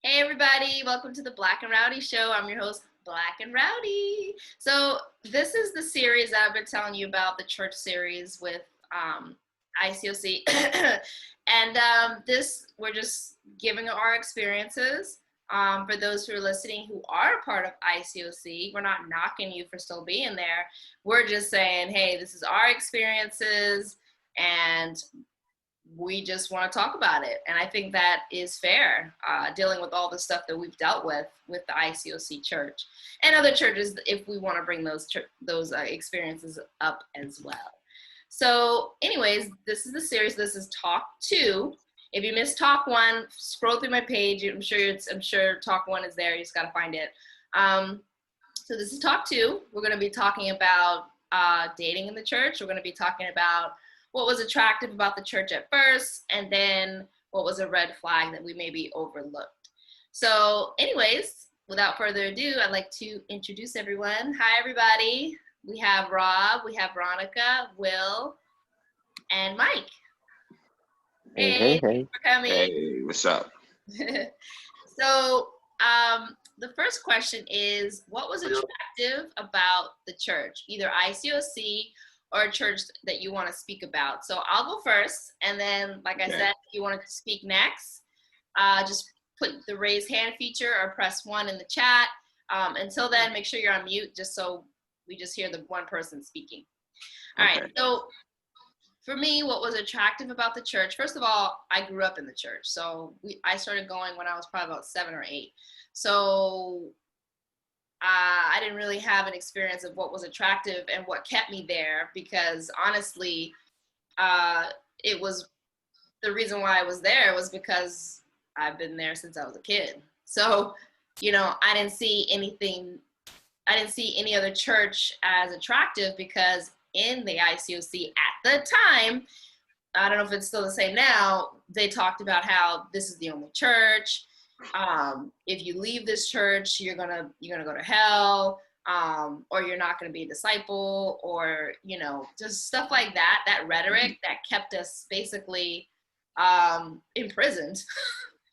Hey everybody, welcome to the Black and Rowdy Show. I'm your host, Black and Rowdy. So this is the series that I've been telling you about, the church series with ICOC. And this, we're just giving our experiences. For those who are listening who are part of ICOC, we're not knocking you for still being there. We're just saying, hey, this is our experiences and we just want to talk about it. And I think that is fair, dealing with all the stuff that we've dealt with the ICOC church and other churches, if we want to bring those experiences up as well. So anyways, this is the series. This is Talk 2. If you missed Talk 1, scroll through my page. I'm sure Talk 1 is there. You just got to find it. So this is Talk 2. We're going to be talking about dating in the church. We're going to be talking about what was attractive about the church at first, and then what was a red flag that we maybe overlooked. So anyways, without further ado, I'd like to introduce everyone. Hi, everybody. We have Rob, we have Veronica, Will, and Mike. Hey, thanks for coming. Hey, what's up? So the first question is, what was attractive about the church, either ICOC or a church that you want to speak about? So I'll go first, and then, like I said, if you want to speak next, just put the raise hand feature or press 1 in the chat. Until then, make sure you're on mute, just so we just hear the one person speaking. All right, so for me, what was attractive about the church, first of all, I grew up in the church. So I started going when I was probably about 7 or 8. So I didn't really have an experience of what was attractive and what kept me there, because honestly, it was the reason why I was there was because I've been there since I was a kid. So, I didn't see any other church as attractive, because in the ICOC at the time, I don't know if it's still the same now, they talked about how this is the only church. If you leave this church, you're gonna go to hell, or you're not gonna be a disciple, or just stuff like that. That rhetoric that kept us basically imprisoned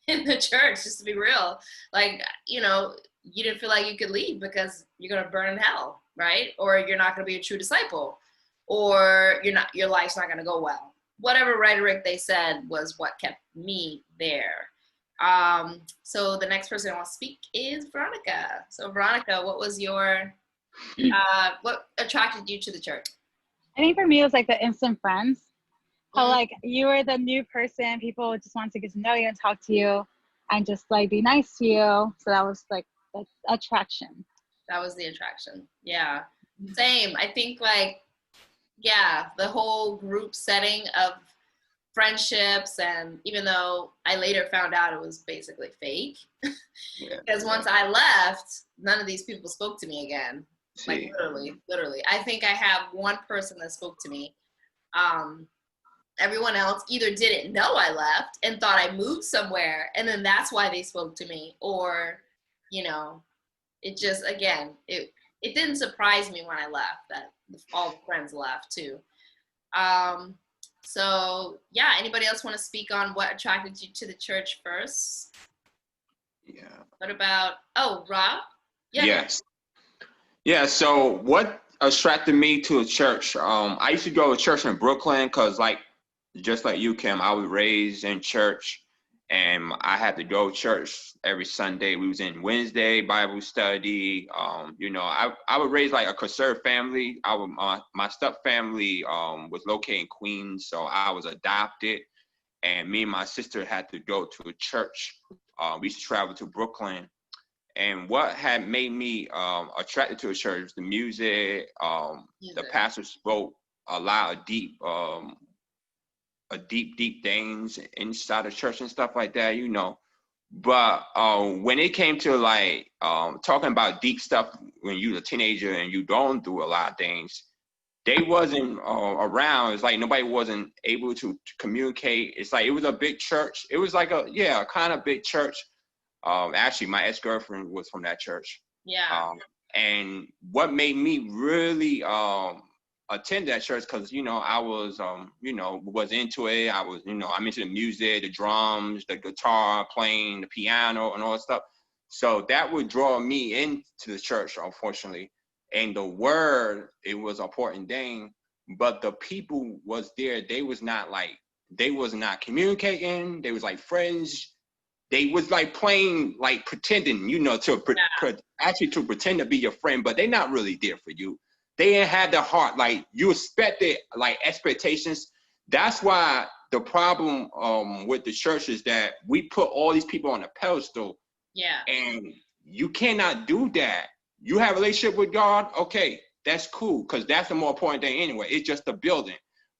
in the church. Just to be real, like you didn't feel like you could leave because you're gonna burn in hell, right? Or you're not gonna be a true disciple, or your life's not gonna go well. Whatever rhetoric they said was what kept me there. So the next person I want to speak is Veronica. So Veronica, what was your, what attracted you to the church? I think for me, it was like the instant friends. How like you were the new person, people just want to get to know you and talk to you and just like be nice to you. So that was like the attraction. That was the attraction. Yeah, same. I think the whole group setting of friendships, and even though I later found out it was basically fake, because once I left, none of these people spoke to me again. Like literally. I think I have one person that spoke to me. Everyone else either didn't know I left and thought I moved somewhere, and then that's why they spoke to me, or it just, again, it didn't surprise me when I left that all the friends left too. So yeah, anybody else want to speak on what attracted you to the church first? Yeah. What about, Rob? Yeah. Yes. Yeah, so what attracted me to a church? I used to go to church in Brooklyn because just like you, Kim, I was raised in church, and I had to go to church every Sunday. We was in Wednesday Bible study. I was raised like a conservative family. My step family was located in Queens, so I was adopted, and me and my sister had to go to a church. We used to travel to Brooklyn, and what had made me attracted to a church was the music. The pastor spoke a lot of deep things inside the church and stuff like that, But when it came to talking about deep stuff when you're a teenager and you don't do a lot of things, they wasn't around. It's like nobody wasn't able to communicate. It's like it was a big church. It was like a kind of big church. Actually, my ex-girlfriend was from that church. Yeah. And what made me really attend that church because, you know, I was, you know, was into it. I was, you know, I'm into the music, the drums, the guitar, playing the piano and all that stuff. So that would draw me into the church, unfortunately. And the word, it was an important thing, but the people was there. They was not communicating. They was like friends. They was like playing, like pretending, you know, actually to pretend to be your friend, but they're not really there for you. They ain't had the heart, like you expected, like expectations. That's why the problem with the church is that we put all these people on a pedestal. Yeah. And you cannot do that. You have a relationship with God, okay, that's cool, because that's the more important thing anyway. It's just the building.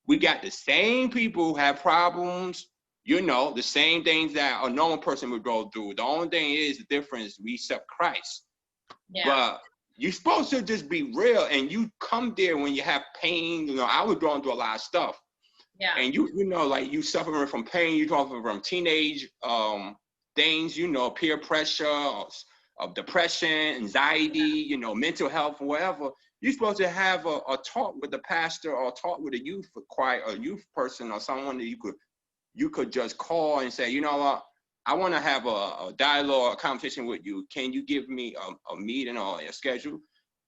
We got the same people who have problems, you know, the same things that a normal person would go through. The only thing is the difference, we accept Christ. Yeah. But you're supposed to just be real, and you come there when you have pain. You know, I was going through a lot of stuff. Yeah. And you know, like you suffering from pain, you suffering from teenage things, you know, peer pressure, of depression, anxiety, you know, mental health, whatever. You're supposed to have a talk with the pastor or talk with a youth choir, a youth person, or someone that you could just call and say, you know what, I want to have a dialogue, a conversation with you. Can you give me a meeting or a schedule?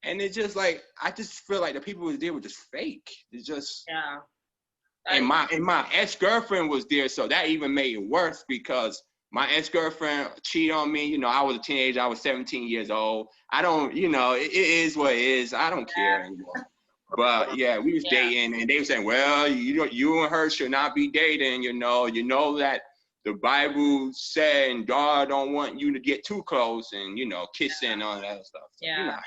And it's just like, I just feel like the people who was there were just fake. It's just, yeah. And my ex-girlfriend was there, so that even made it worse because my ex-girlfriend cheated on me. You know, I was a teenager. I was 17 years old. I don't, you know, it is what it is. I don't care anymore. But yeah, we was dating, and they were saying, well, you and her should not be dating. You know that the Bible said, and God don't want you to get too close, and you know, kissing and all that stuff. So, yeah. You know.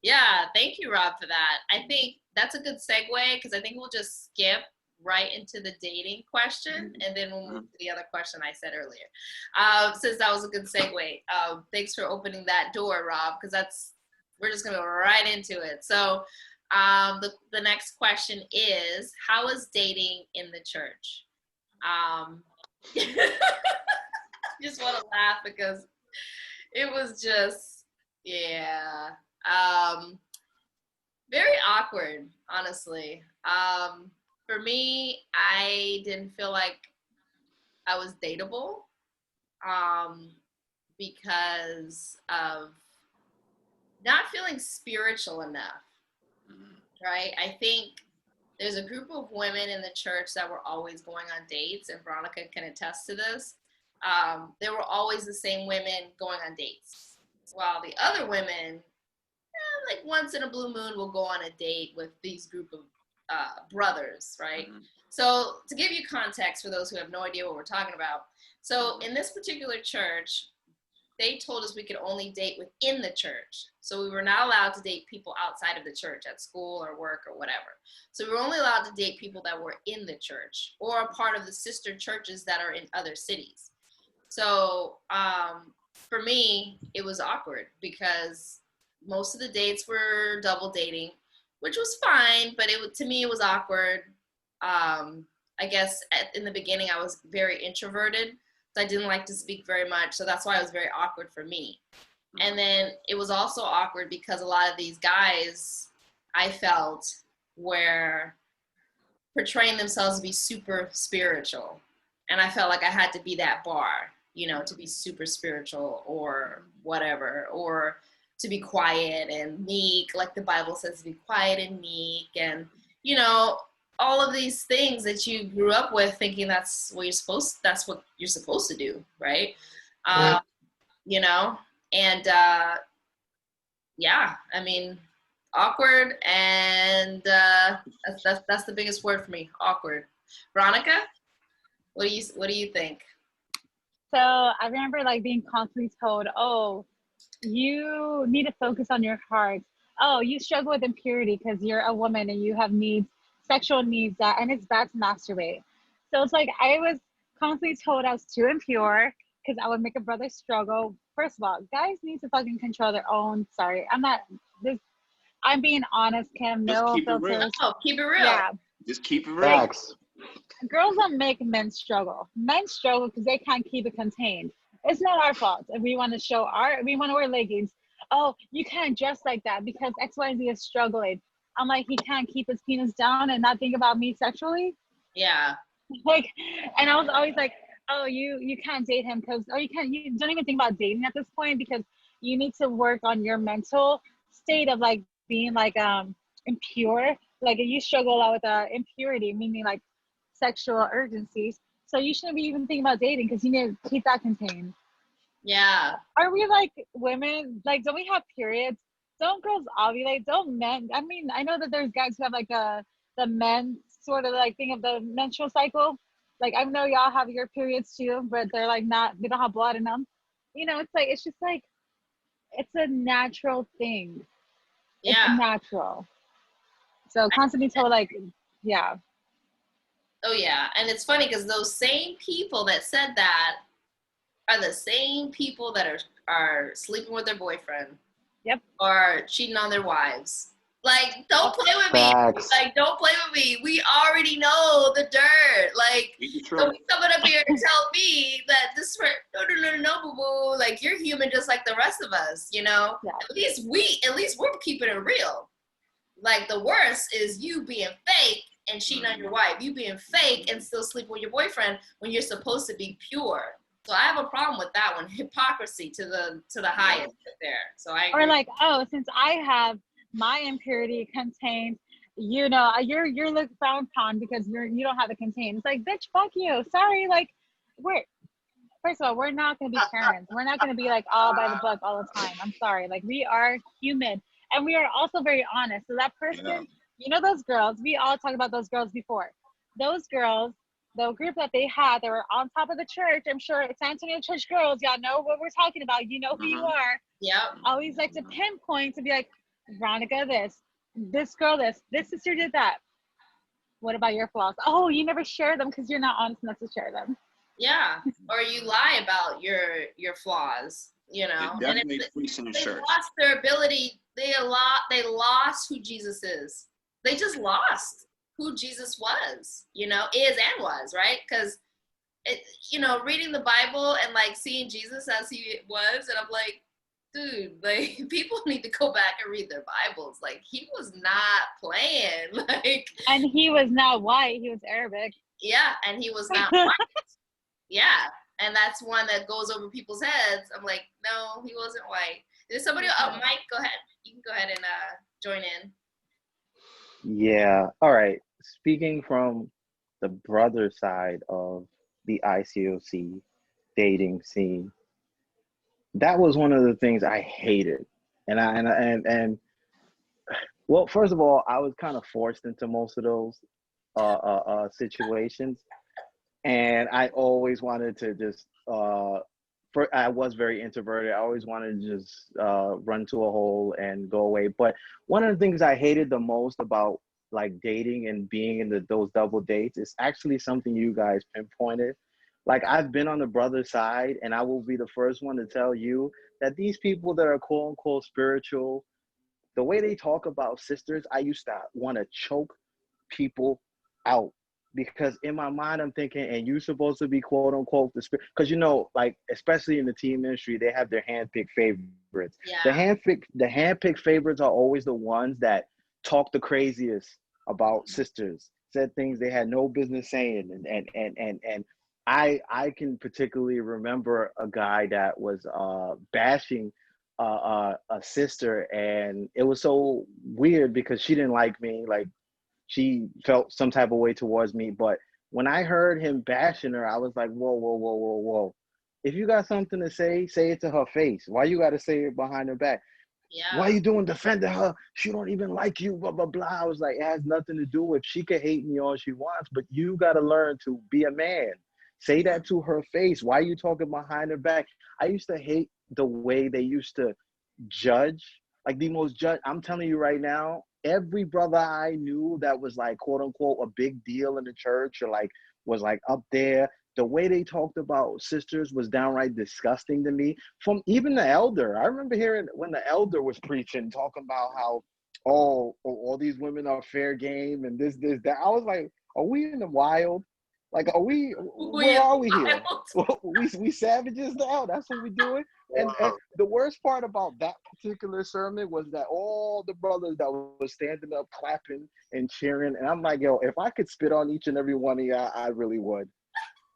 Yeah. Thank you, Rob, for that. I think that's a good segue because I think we'll just skip right into the dating question, and then we'll move to the other question I said earlier. Since that was a good segue, thanks for opening that door, Rob, because we're just gonna go right into it. So the next question is, how is dating in the church? Just want to laugh because it was just, very awkward, honestly. For me, I didn't feel like I was dateable because of not feeling spiritual enough, right? I think there's a group of women in the church that were always going on dates, and Veronica can attest to this. There were always the same women going on dates, while the other women, like once in a blue moon, will go on a date with these group of brothers, right? Mm-hmm. So to give you context for those who have no idea what we're talking about, so in this particular church, they told us we could only date within the church. So we were not allowed to date people outside of the church at school or work or whatever. So we were only allowed to date people that were in the church or a part of the sister churches that are in other cities. So for me, it was awkward because most of the dates were double dating, which was fine, but to me, it was awkward. I guess in the beginning, I was very introverted, so I didn't like to speak very much, so that's why it was very awkward for me. And then it was also awkward because a lot of these guys, I felt, were portraying themselves to be super spiritual, and I felt like I had to be that bar, you know, to be super spiritual or whatever, or to be quiet and meek, like the Bible says, to be quiet and meek, and you know, all of these things that you grew up with, thinking that's what you're supposed to do, right? You know, and I mean, awkward, and that's the biggest word for me, awkward. Veronica, what do you think? So I remember like being constantly told, oh, you need to focus on your heart. Oh, you struggle with impurity because you're a woman and you have needs, sexual needs, and it's bad to masturbate. So it's like I was constantly told I was too impure because I would make a brother struggle. First of all, guys need to fucking control their own. Sorry, I'm being honest, Kim. No filters. Oh, keep it real. Yeah. Just keep it real. Facts. Girls don't make men struggle. Men struggle because they can't keep it contained. It's not our fault if we want to we want to wear leggings. Oh, you can't dress like that because XYZ is struggling. I'm like, he can't keep his penis down and not think about me sexually. Yeah. Like, and I was always like, oh, you can't date him because, or you don't even think about dating at this point because you need to work on your mental state of like being like impure. Like you struggle a lot with impurity, meaning like sexual urgencies. So you shouldn't be even thinking about dating because you need to keep that contained. Yeah. Are we like women? Like, don't we have periods? Don't girls ovulate? Don't men? I mean, I know that there's guys who have like the men sort of like thing of the menstrual cycle. Like, I know y'all have your periods too, but they're like not, they don't have blood in them. You know, it's like, it's just like, it's a natural thing. It's Yeah. natural. So constantly told like, yeah. Oh yeah. And it's funny because those same people that said that are the same people that are sleeping with their boyfriend. Yep. Or cheating on their wives. Like, don't play with Facts. me. Like, don't play with me. We already know the dirt. Like, so when coming up here and tell me that this no, boo boo. Like, you're human just like the rest of us, you know? Yeah. At least we're keeping it real. Like, the worst is you being fake and cheating on your wife. You being fake and still sleeping with your boyfriend when you're supposed to be pure. So I have a problem with that one. Hypocrisy to the highest there. So I agree. Or like, oh, since I have my impurity contained, you know, you're looked frowned upon because you don't have it contained. It's like, bitch, fuck you. Sorry, like first of all, we're not gonna be parents. We're not gonna be like all by the book all the time. I'm sorry. Like we are human. And we are also very honest. So that person, you know, those girls, we all talked about those girls before. Those girls, the group that they had, they were on top of the church. I'm sure it's San Antonio Church girls. Y'all know what we're talking about. You know who you are. Yep. Always like to pinpoint to be like, Veronica, this girl, this sister did that. What about your flaws? Oh, you never share them because you're not honest enough to share them. Yeah. Or you lie about your flaws, you know. It definitely freaks in the church. Lost their ability. They lost who Jesus is. They just lost who Jesus was, you know, is and was, right? Because, you know, reading the Bible and, like, seeing Jesus as he was, and I'm like, dude, like, people need to go back and read their Bibles. Like, he was not playing. Like, and he was not white. He was Arabic. Yeah, and he was not white. Yeah, and that's one that goes over people's heads. I'm like, no, he wasn't white. There's somebody, Mike, go ahead. You can go ahead and join in. Yeah. All right. Speaking from the brother side of the ICOC dating scene, that was one of the things I hated. And well, first of all, I was kind of forced into most of those situations, and I always wanted to just I was very introverted. I always wanted to just run to a hole and go away. But one of the things I hated the most about like dating and being in those double dates is actually something you guys pinpointed. Like I've been on the brother side, and I will be the first one to tell you that these people that are quote unquote spiritual, the way they talk about sisters, I used to want to choke people out. Because in my mind, I'm thinking, and you're supposed to be quote unquote the spirit, because you know, like especially in the teen ministry, they have their handpicked favorites. Yeah. The handpicked favorites are always the ones that talk the craziest about sisters, said things they had no business saying, and I can particularly remember a guy that was bashing a sister, and it was so weird because she didn't like me, like she felt some type of way towards me. But when I heard him bashing her, I was like, whoa, whoa, whoa, whoa, whoa. If you got something to say it to her face. Why you got to say it behind her back? Yeah. Why you doing defending her? She don't even like you, blah, blah, blah. I was like, it has nothing to do with, she could hate me all she wants, but you got to learn to be a man. Say that to her face. Why are you talking behind her back? I used to hate the way they used to judge, like the most judge. I'm telling you right now, every brother I knew that was like quote unquote a big deal in the church or like was like up there, the way they talked about sisters was downright disgusting to me. From even the elder, I remember hearing when the elder was preaching, talking about how all these women are fair game and this that. I was like, are we in the wild? Like, where are we here? We savages now? That's what we're doing? And the worst part about that particular sermon was that all the brothers that was standing up, clapping and cheering. And I'm like, yo, if I could spit on each and every one of y'all, I really would.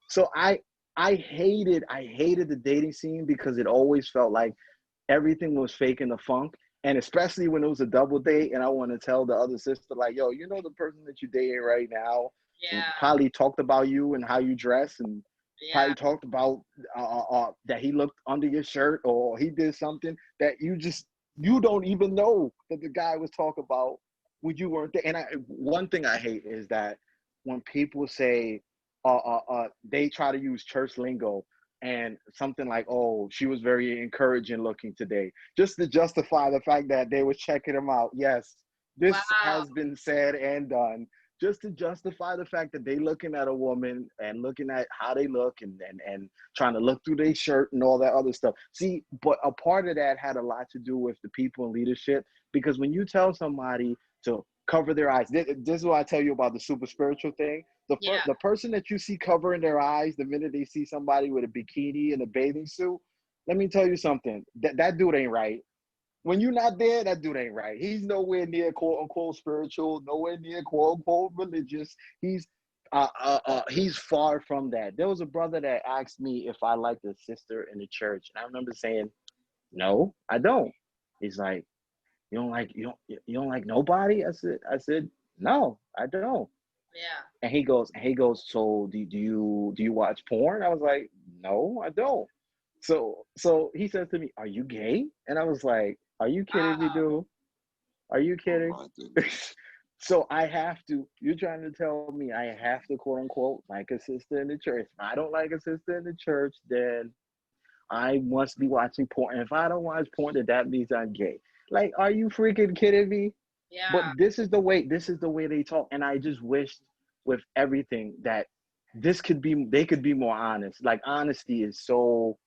So I hated the dating scene because it always felt like everything was fake in the funk. And especially when it was a double date and I want to tell the other sister, like, yo, you know the person that you're dating right now probably talked about you and how you dress and probably talked about that he looked under your shirt or he did something that you don't even know that the guy was talking about when you weren't there. And one thing I hate is that when people say they try to use church lingo and something like, oh, she was very encouraging looking today, just to justify the fact that they was checking him out. Yes, this has been said and done, just to justify the fact that they looking at a woman and looking at how they look and trying to look through their shirt and all that other stuff. See, but a part of that had a lot to do with the people in leadership, because when you tell somebody to cover their eyes, this is what I tell you about the super spiritual thing. The person that you see covering their eyes the minute they see somebody with a bikini and a bathing suit, let me tell you something. That dude ain't right. When you're not there, that dude ain't right. He's nowhere near quote unquote spiritual, nowhere near quote unquote religious. He's far from that. There was a brother that asked me if I liked a sister in the church, and I remember saying, "No, I don't." He's like, "You don't like nobody?" I said, "No, I don't." Yeah. And he goes, "So do you watch porn?" I was like, "No, I don't." So he says to me, "Are you gay?" And I was like, "Are you kidding me, dude? Are you kidding?" So I have to, you're trying to tell me I have to quote unquote like a sister in the church. If I don't like a sister in the church, then I must be watching porn. And if I don't watch porn, then that means I'm gay. Like, are you freaking kidding me? Yeah. But this is the way they talk. And I just wished with everything that they could be more honest. Like, honesty is so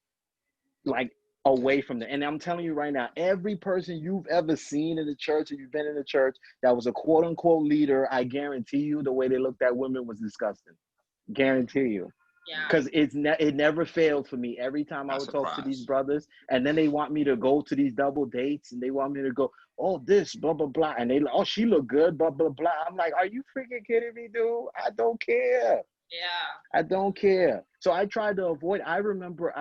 like away from the, and I'm telling you right now, every person you've ever seen in the church, or you've been in the church that was a quote unquote leader, I guarantee you the way they looked at women was disgusting. Guarantee you. Yeah. Because it never failed for me. Every time I would talk to these brothers, and then they want me to go to these double dates, and they want me to go, oh, this, blah, blah, blah. And they, oh, she look good, blah, blah, blah. I'm like, are you freaking kidding me, dude? I don't care. Yeah. I don't care. So I tried to avoid. I remember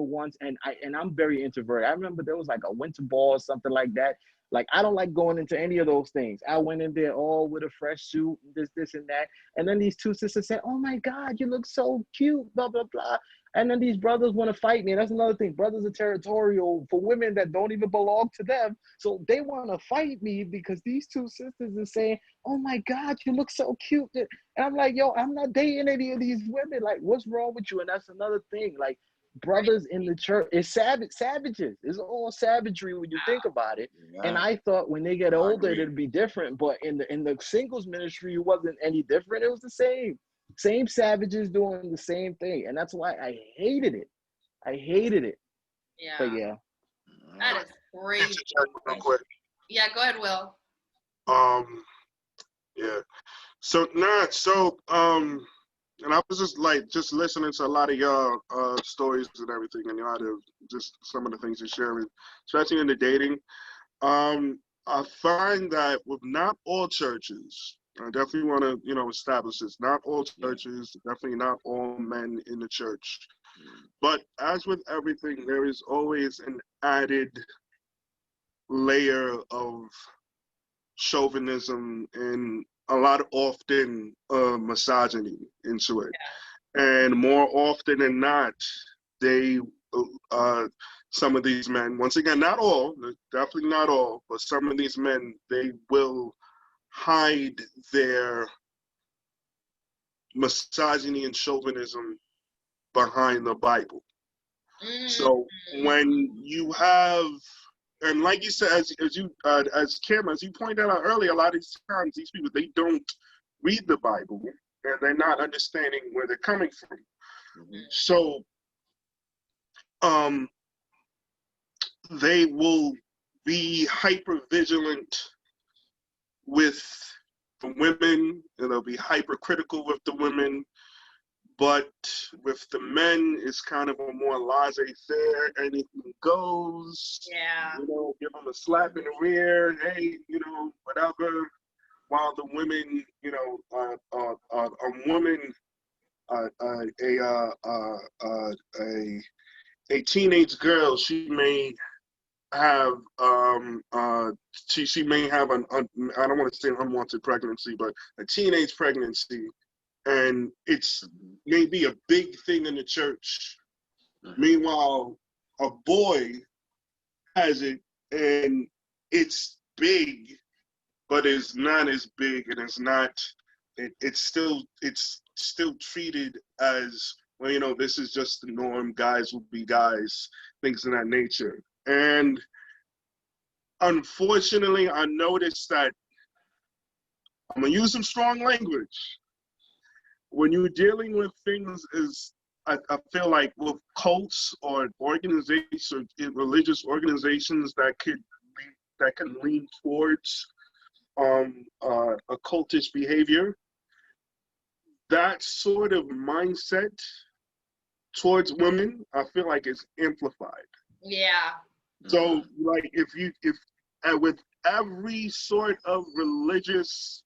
once, and I'm very introverted. I remember there was like a winter ball or something like that. Like, I don't like going into any of those things. I went in there all with a fresh suit, this and that. And then these two sisters said, "Oh my God, you look so cute, blah, blah, blah." And then these brothers want to fight me. And that's another thing. Brothers are territorial for women that don't even belong to them. So they want to fight me because these two sisters are saying, "Oh my God, you look so cute." And I'm like, yo, I'm not dating any of these women. Like, what's wrong with you? And that's another thing. Like, brothers in the church, it's savages. It's all savagery when you think about it. Yeah. And I thought when they get older, it'd be different. But in the singles ministry, it wasn't any different. It was the same. Same savages doing the same thing. And that's why I hated it. Yeah. But yeah. That is great. Real quick. Yeah, go ahead, Will. Yeah. So and I was just listening to a lot of y'all stories and everything, and y'all just some of the things you're sharing, especially in the dating. I find that with not all churches, I definitely want to establish this. Not all churches, definitely not all men in the church. But as with everything, there is always an added layer of chauvinism and a lot often misogyny into it. Yeah. And more often than not, they, some of these men, once again, not all, definitely not all, but some of these men, they will hide their misogyny and chauvinism behind the Bible. Mm-hmm. So when you have, and like you said, as Kim, as you pointed out earlier, a lot of these times these people, they don't read the Bible and they're not understanding where they're coming from. Mm-hmm. So they will be hyper vigilant with the women, and they'll be hypercritical with the women. But with the men, it's kind of a more laissez-faire, anything goes. Yeah. You know, give them a slap in the rear, hey, you know, whatever. While the women, you know, a woman, a teenage girl, she may have she may have I don't want to say unwanted pregnancy, but a teenage pregnancy, and it's maybe a big thing in the church. Meanwhile, a boy has it and it's big, but it's not as big, and it's not. It's still treated as, well, you know, this is just the norm. Guys will be guys, things of that nature. And unfortunately, I noticed that, I'm gonna use some strong language. When you're dealing with things I feel like with cults or organizations or religious organizations that can lean towards a cultish behavior, that sort of mindset towards women, I feel like it's amplified. Yeah. So, like, if with every sort of religious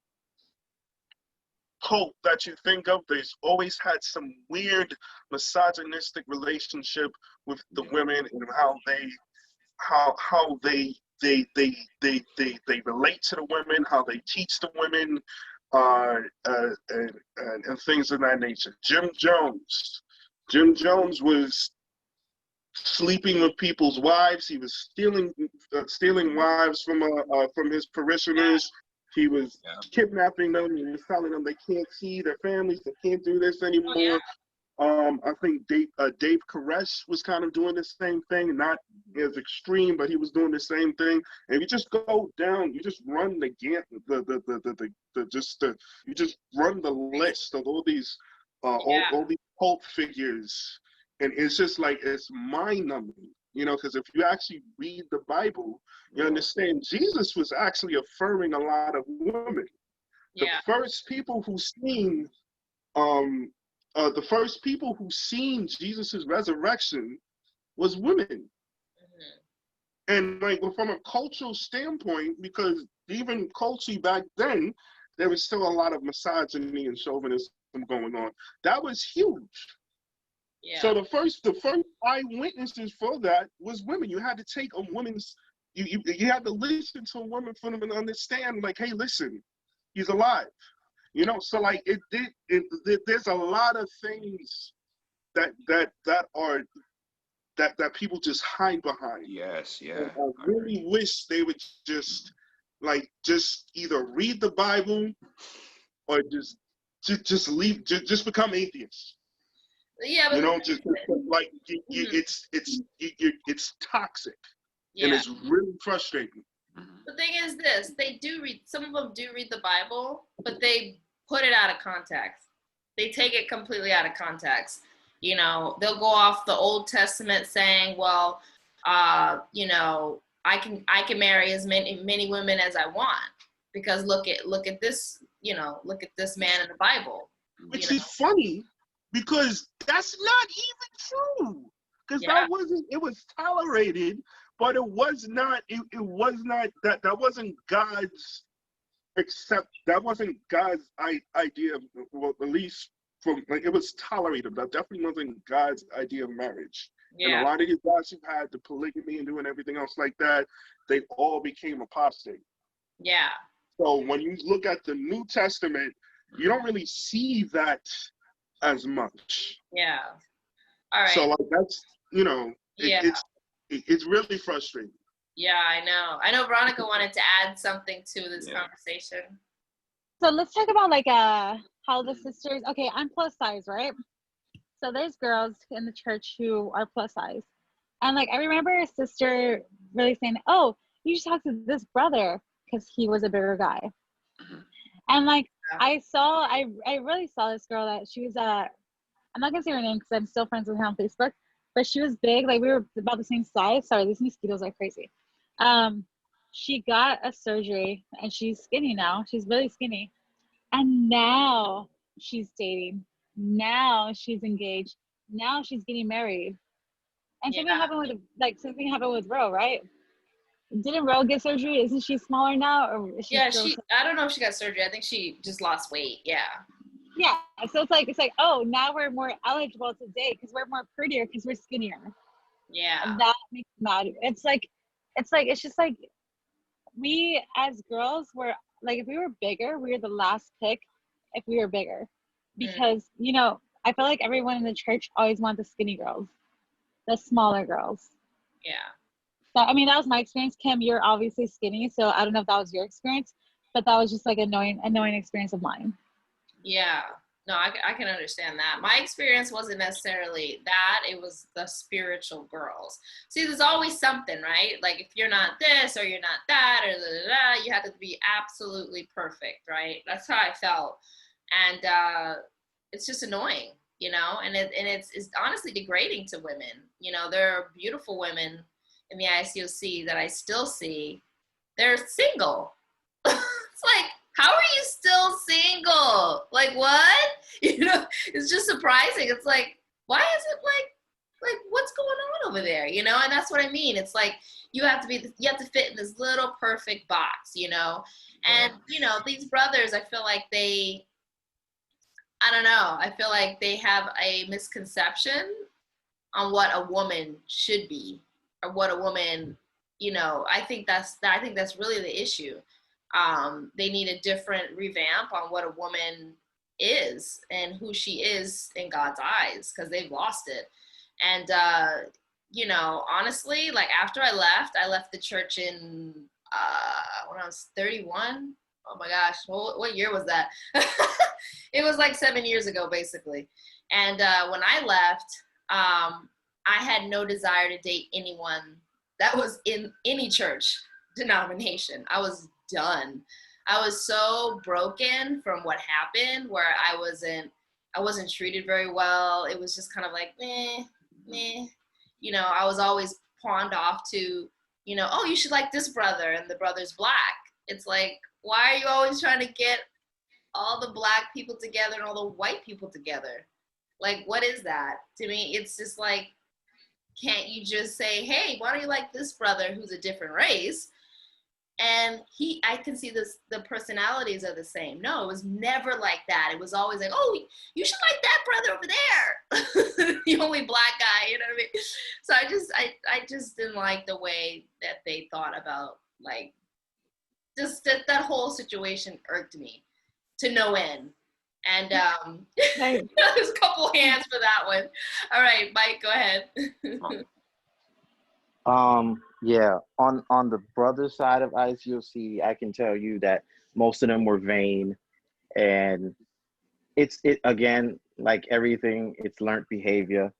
cult that you think of, there's always had some weird misogynistic relationship with the women, and how they relate to the women, how they teach the women, and things of that nature. Jim Jones was sleeping with people's wives. He was stealing wives from his parishioners. He was kidnapping them. He was telling them they can't see their families. They can't do this anymore. Oh, yeah. I think Dave Koresh was kind of doing the same thing, not as extreme, but he was doing the same thing. And you just go down, you just run the you just run the list of all these all these cult figures, and it's just like, it's mind-numbing, you know, because if you actually read the Bible, you understand Jesus was actually affirming a lot of women. The first people who seen Jesus' resurrection was women. And like, from a cultural standpoint, because even culturally back then, there was still a lot of misogyny and chauvinism going on. That was huge. Yeah. So the first eyewitnesses for that was women. You had to take a woman's, you had to listen to a woman for them to understand, like, hey, listen, he's alive. You know, so like there's a lot of things that people just hide behind. Yes, yeah. And I really wish they would just either read the Bible or just leave, just become atheists. Yeah, but you know, just like it's toxic, and it's really frustrating. The thing is this: some of them do read the Bible, but they put it out of context. They take it completely out of context. You know, they'll go off the Old Testament saying, well, you know, I can marry as many women as I want, because look at this, you know, look at this man in the Bible. Which is funny, because that's not even true. Because it was tolerated, but it was not that wasn't God's that wasn't God's idea of, well, at least from, like, it was tolerated. That definitely wasn't God's idea of marriage. Yeah. And a lot of these guys who had the polygamy and doing everything else like that, they all became apostate. Yeah. So when you look at the New Testament, you don't really see that as much. Yeah. All right. So like, that's, you know, it's really frustrating. Yeah, I know. I know Veronica wanted to add something to this conversation. So let's talk about like how the sisters, okay, I'm plus size, right? So there's girls in the church who are plus size. And like, I remember a sister really saying, oh, you should talk to this brother because he was a bigger guy. And like, I really saw this girl that she was, I'm not gonna say her name because I'm still friends with her on Facebook, but she was big, like we were about the same size. Sorry, these mosquitoes are crazy. She got a surgery and she's skinny now. She's really skinny. And now she's dating Now she's engaged. Now she's getting married. And something happened with Ro, right? Didn't Ro get surgery? Isn't she smaller now, or is she still? I don't know if she got surgery. I think she just lost weight. Yeah. Yeah. So it's like, oh, now we're more eligible to date because we're more prettier because we're skinnier. Yeah. And that makes me mad. It's just like we as girls were like, if we were bigger, we were the last pick if we were bigger, because you know, I feel like everyone in the church always wanted the skinny girls, the smaller girls. Yeah. So, I mean, that was my experience. Kim, you're obviously skinny, so I don't know if that was your experience, but that was just like annoying experience of mine. Yeah. No, I can understand that. My experience wasn't necessarily that. It was the spiritual girls. See, there's always something, right? Like if you're not this or you're not that or you have to be absolutely perfect, right? That's how I felt. And it's just annoying, you know, and it's honestly degrading to women. You know, there are beautiful women in the ICOC that I still see. They're single. It's like, how are you still single? Like, what? You know, it's just surprising. It's like, why is it like what's going on over there? You know, and that's what I mean. It's like you have to fit in this little perfect box, you know. And you know, these brothers, I feel like I don't know. I feel like they have a misconception on what a woman should be or what a woman, you know. I think that's really the issue. They need a different revamp on what a woman is and who she is in God's eyes, because they've lost it. And you know, honestly, like after I left the church in when I was 31. Oh my gosh, what year was that? It was like 7 years ago, basically. And when I left, I had no desire to date anyone that was in any church denomination. I was done. I was so broken from what happened, where I wasn't treated very well. It was just kind of like meh. You know, I was always pawned off to, you know, oh, you should like this brother, and the brother's black. It's like, why are you always trying to get all the black people together and all the white people together? Like, what is that? To me, it's just like, can't you just say, hey, why don't you like this brother who's a different race? And I can see the personalities are the same. No, it was never like that. It was always like, oh, you should like that brother over there. The only black guy, you know what I mean? So I just didn't like the way that they thought about, like, just that whole situation irked me to no end. And there's a couple hands for that one. All right, Mike, go ahead. Yeah, on the brother side of ICOC, I can tell you that most of them were vain, and it again, like everything, it's learned behavior.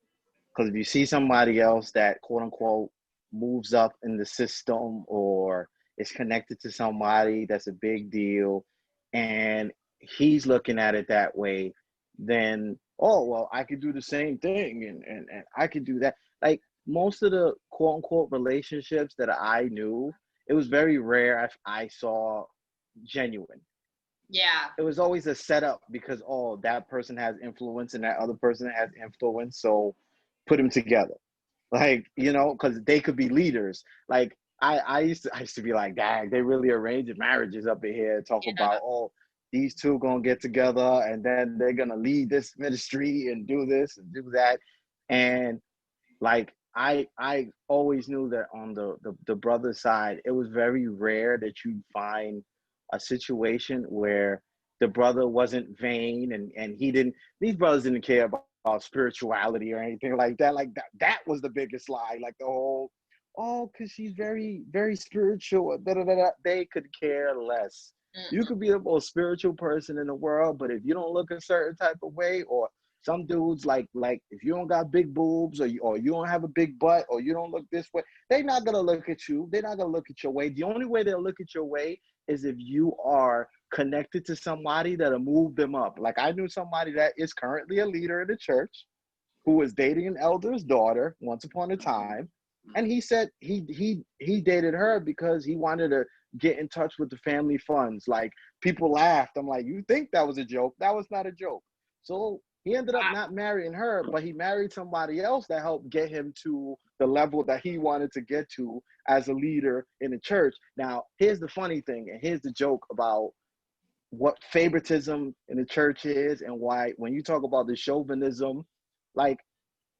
Because if you see somebody else that quote unquote moves up in the system or is connected to somebody that's a big deal, and he's looking at it that way, then oh well, I could do the same thing, and I could do that. Like most of the quote unquote relationships that I knew, it was very rare if I saw genuine. Yeah. It was always a setup because, oh, that person has influence and that other person has influence, so put them together. Like, you know, because they could be leaders. Like I used to be like, dang, they really arranging marriages up in here, talk about, oh, these two gonna get together and then they're gonna lead this ministry and do this and do that. And like I always knew that on the brother side, it was very rare that you find a situation where the brother wasn't vain and he didn't, these brothers didn't care about spirituality or anything like that. Like that was the biggest lie. Like the whole, oh, because she's very, very spiritual, da, da, da, da. They could care less. You could be the most spiritual person in the world, but if you don't look a certain type of way, or some dudes like if you don't got big boobs or you don't have a big butt or you don't look this way, they're not gonna look at you. They're not gonna look at your way. The only way they'll look at your way is if you are connected to somebody that'll move them up. Like I knew somebody that is currently a leader in the church who was dating an elder's daughter once upon a time, and he said he dated her because he wanted to get in touch with the family funds. Like people laughed. I'm like, you think that was a joke? That was not a joke. So He ended up not marrying her, but he married somebody else that helped get him to the level that he wanted to get to as a leader in the church. Now, here's the funny thing, and here's the joke about what favoritism in the church is, and why when you talk about the chauvinism, like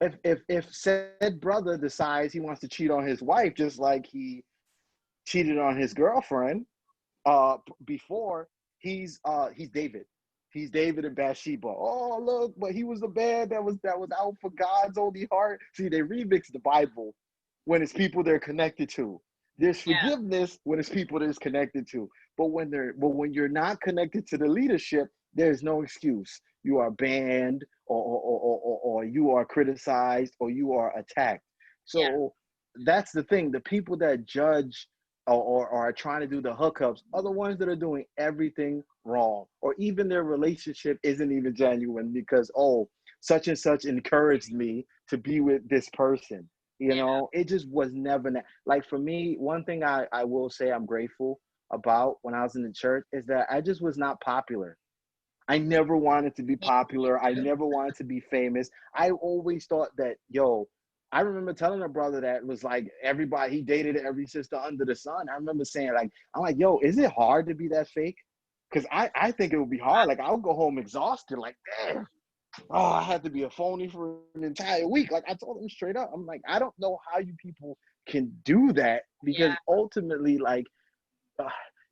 if said brother decides he wants to cheat on his wife, just like he cheated on his girlfriend before, he's David. He's David and Bathsheba. Oh, look, but he was a man that was out for God's only heart. See, they remix the Bible when it's people they're connected to. There's forgiveness when it's people that it's connected to. But when you're not connected to the leadership, there's no excuse. You are banned, or you are criticized, or you are attacked. So that's the thing. The people that judge or are trying to do the hookups are the ones that are doing everything wrong, or even their relationship isn't even genuine because, oh, such and such encouraged me to be with this person. You know, it just was never like, for me, one thing I will say I'm grateful about when I was in the church is that I just was not popular. I never wanted to be popular. I never wanted to be famous. I always thought that, I remember telling a brother that was like, everybody, he dated every sister under the sun. I remember saying, like, I'm like, is it hard to be that fake? Because I think it would be hard. Like, I'll go home exhausted, like, damn, I had to be a phony for an entire week. Like, I told him straight up, I'm like, I don't know how you people can do that, because ultimately, like,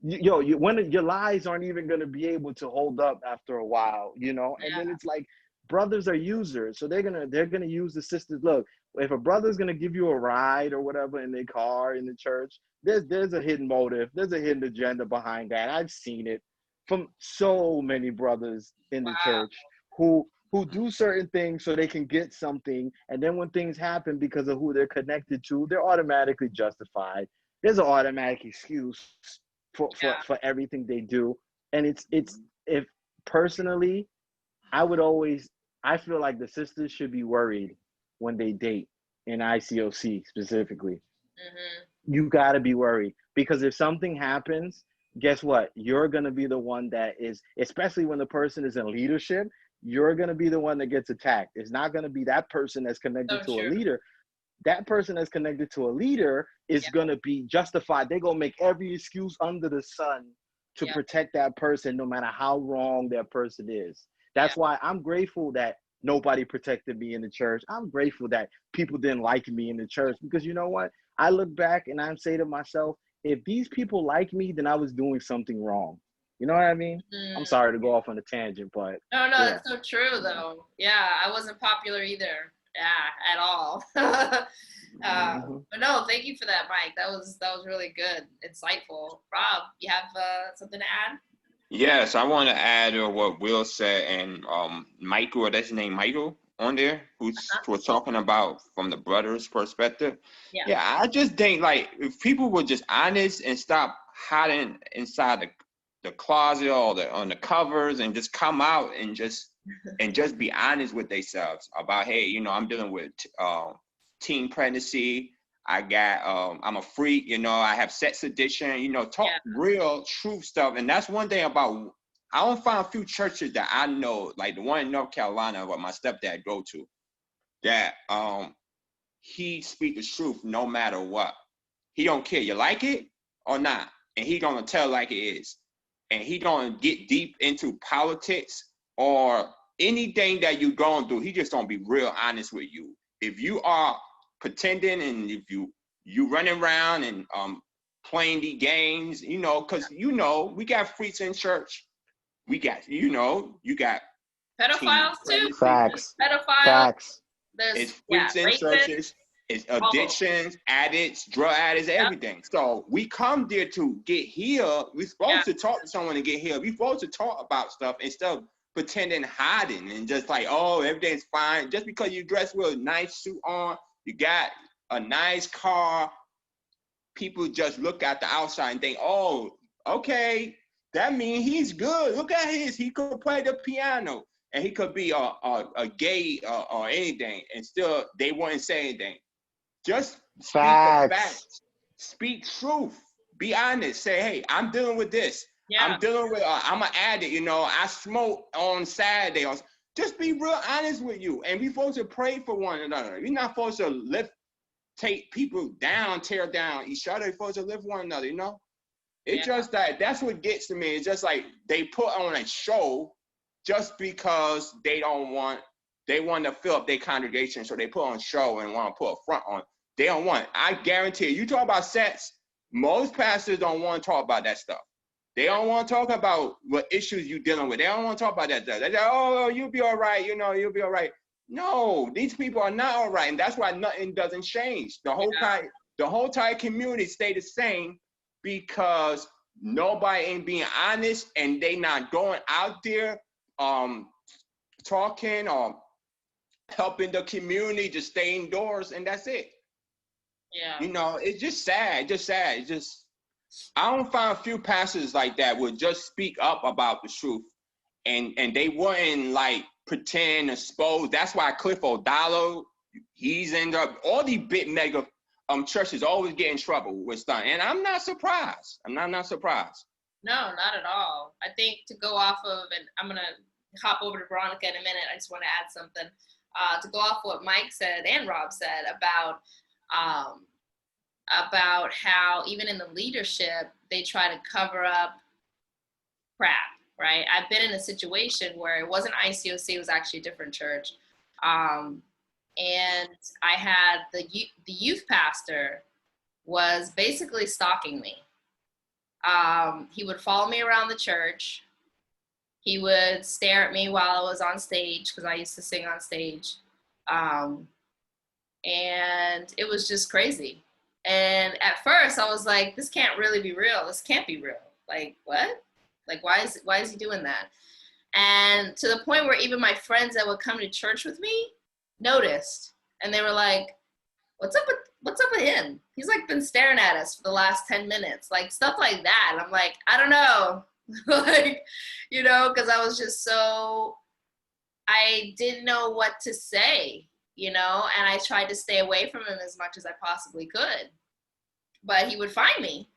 when your lies aren't even going to be able to hold up after a while, and then it's like, brothers are users, so they're gonna use the sisters. Look, if a brother's gonna give you a ride or whatever in their car in the church, there's a hidden motive, there's a hidden agenda behind that. I've seen it from so many brothers in the church who do certain things so they can get something, and then when things happen because of who they're connected to, they're automatically justified. There's an automatic excuse for everything they do. And it's if personally, I feel like the sisters should be worried when they date in ICOC specifically. You got to be worried, because if something happens, guess what? You're going to be the one that is, especially when the person is in leadership, you're going to be the one that gets attacked. It's not going to be that person that's connected to a leader. That person that's connected to a leader is going to be justified. They're going to make every excuse under the sun to protect that person, no matter how wrong that person is. That's why I'm grateful that nobody protected me in the church. I'm grateful that people didn't like me in the church, because you know what? I look back and I say to myself, if these people like me, then I was doing something wrong. You know what I mean? I'm sorry to go off on a tangent, but no, that's so true though. Yeah, I wasn't popular either. Yeah, at all. But no, thank you for that, Mike. That was really good, insightful. Rob, you have something to add? Yes, I want to add what Will said, and Michael, that's his name, Michael, on there, who's was talking about from the brother's perspective. Yeah, I just think, like, if people were just honest and stop hiding inside the closet or on the covers, and just come out and just be honest with themselves about, hey, I'm dealing with teen pregnancy. I got, I'm a freak, I have sex addiction, talk real truth stuff. And that's one thing about, I don't find a few churches that I know, like the one in North Carolina, where my stepdad go to, that he speak the truth no matter what. He don't care, you like it or not. And he gonna tell like it is. And he gonna get deep into politics or anything that you going through. He just gonna be real honest with you. If you are pretending, and if you running around and playing the games, because we got freaks in church. We got, you got pedophiles too. Facts. Pedophiles. It's freaks in churches. It's addictions, addicts, drug addicts, everything. So we come there to get healed. We're supposed to talk to someone to get healed. We're supposed to talk about stuff instead of pretending, hiding, and just like, oh, everything's fine. Just because you dress with a nice suit on, you got a nice car, people just look at the outside and think, oh, okay, that means he's good. Look at he could play the piano, and he could be a gay or anything, and still they wouldn't say anything. Just speak the facts, speak truth, be honest, say, hey, I'm dealing with this. I'm dealing with, I'm an addict, I smoke on Saturday. Just be real honest with you. And we're supposed to pray for one another. You're not supposed to take people down, tear down each other. You're supposed to lift one another, you know? It's just that's what gets to me. It's just like they put on a show just because they want to fill up their congregation. So they put on a show and want to put a front on. They don't want it. I guarantee you talk about sex, most pastors don't want to talk about that stuff. They don't want to talk about what issues you're dealing with. They don't want to talk about that stuff. They're like, oh, you'll be all right. You know, you'll be all right. No, these people are not all right. And that's why nothing doesn't change. The whole entire community stay the same because nobody ain't being honest and they not going out there talking or helping the community, just stay indoors, and that's it. Yeah. You know, it's just sad. I don't find a few pastors like that would just speak up about the truth and they wouldn't like pretend expose. That's why Cliff O'Donnell, he's in all these big mega churches always get in trouble with stuff. And I'm not surprised. I'm not surprised. No, not at all. I think to go off of, and I'm going to hop over to Veronica in a minute. I just want to add something. To go off what Mike said and Rob said about how even in the leadership, they try to cover up crap, right? I've been in a situation where it wasn't ICOC, it was actually a different church. And I had the youth pastor was basically stalking me. He would follow me around the church. He would stare at me while I was on stage because I used to sing on stage. And it was just crazy. And at first I was like, this can't really be real. This can't be real. Like, what? Like, why is he doing that? And to the point where even my friends that would come to church with me noticed. And they were like, what's up with him? He's like been staring at us for the last 10 minutes, like stuff like that. And I'm like, I don't know. Like, you know, because I was just I didn't know what to say, you know, and I tried to stay away from him as much as I possibly could. But he would find me.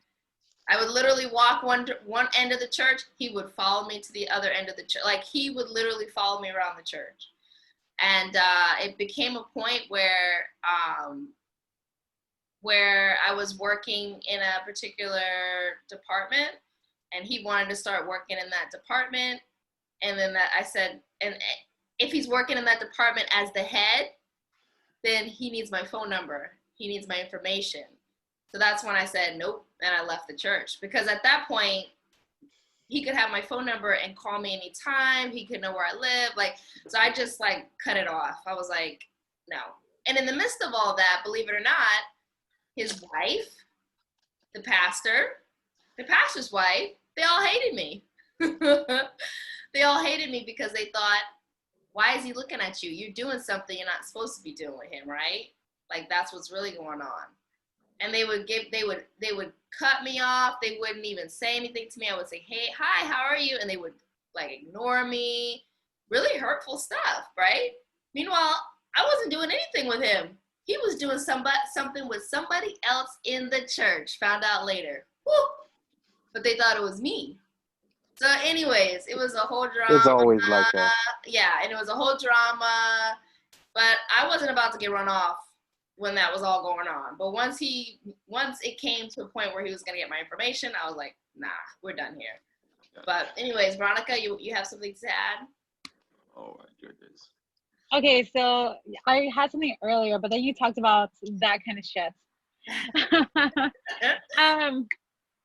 I would literally walk one end of the church. He would follow me to the other end of the church. Like, he would literally follow me around the church. And it became a point where I was working in a particular department, and he wanted to start working in that department. And then I said, and if he's working in that department as the head, then he needs my phone number. He needs my information. So that's when I said, nope, and I left the church. Because at that point, he could have my phone number and call me anytime. He could know where I live. Like, so I just like cut it off. I was like, no. And in the midst of all that, believe it or not, his wife, the pastor's wife, they all hated me. They all hated me because they thought, why is he looking at you? You're doing something you're not supposed to be doing with him, right? Like, that's what's really going on. And they would cut me off. They wouldn't even say anything to me. I would say, hey, hi, how are you? And they would like ignore me. Really hurtful stuff, right? Meanwhile, I wasn't doing anything with him. He was doing something with somebody else in the church. Found out later. Woo! But they thought it was me. So anyways, it was a whole drama. It's always like that. Yeah, and it was a whole drama. But I wasn't about to get run off when that was all going on. But once it came to a point where he was gonna get my information, I was like, nah, we're done here. But anyways, Veronica, you have something to add? Oh my goodness. Okay, so I had something earlier, but then you talked about that kind of shit.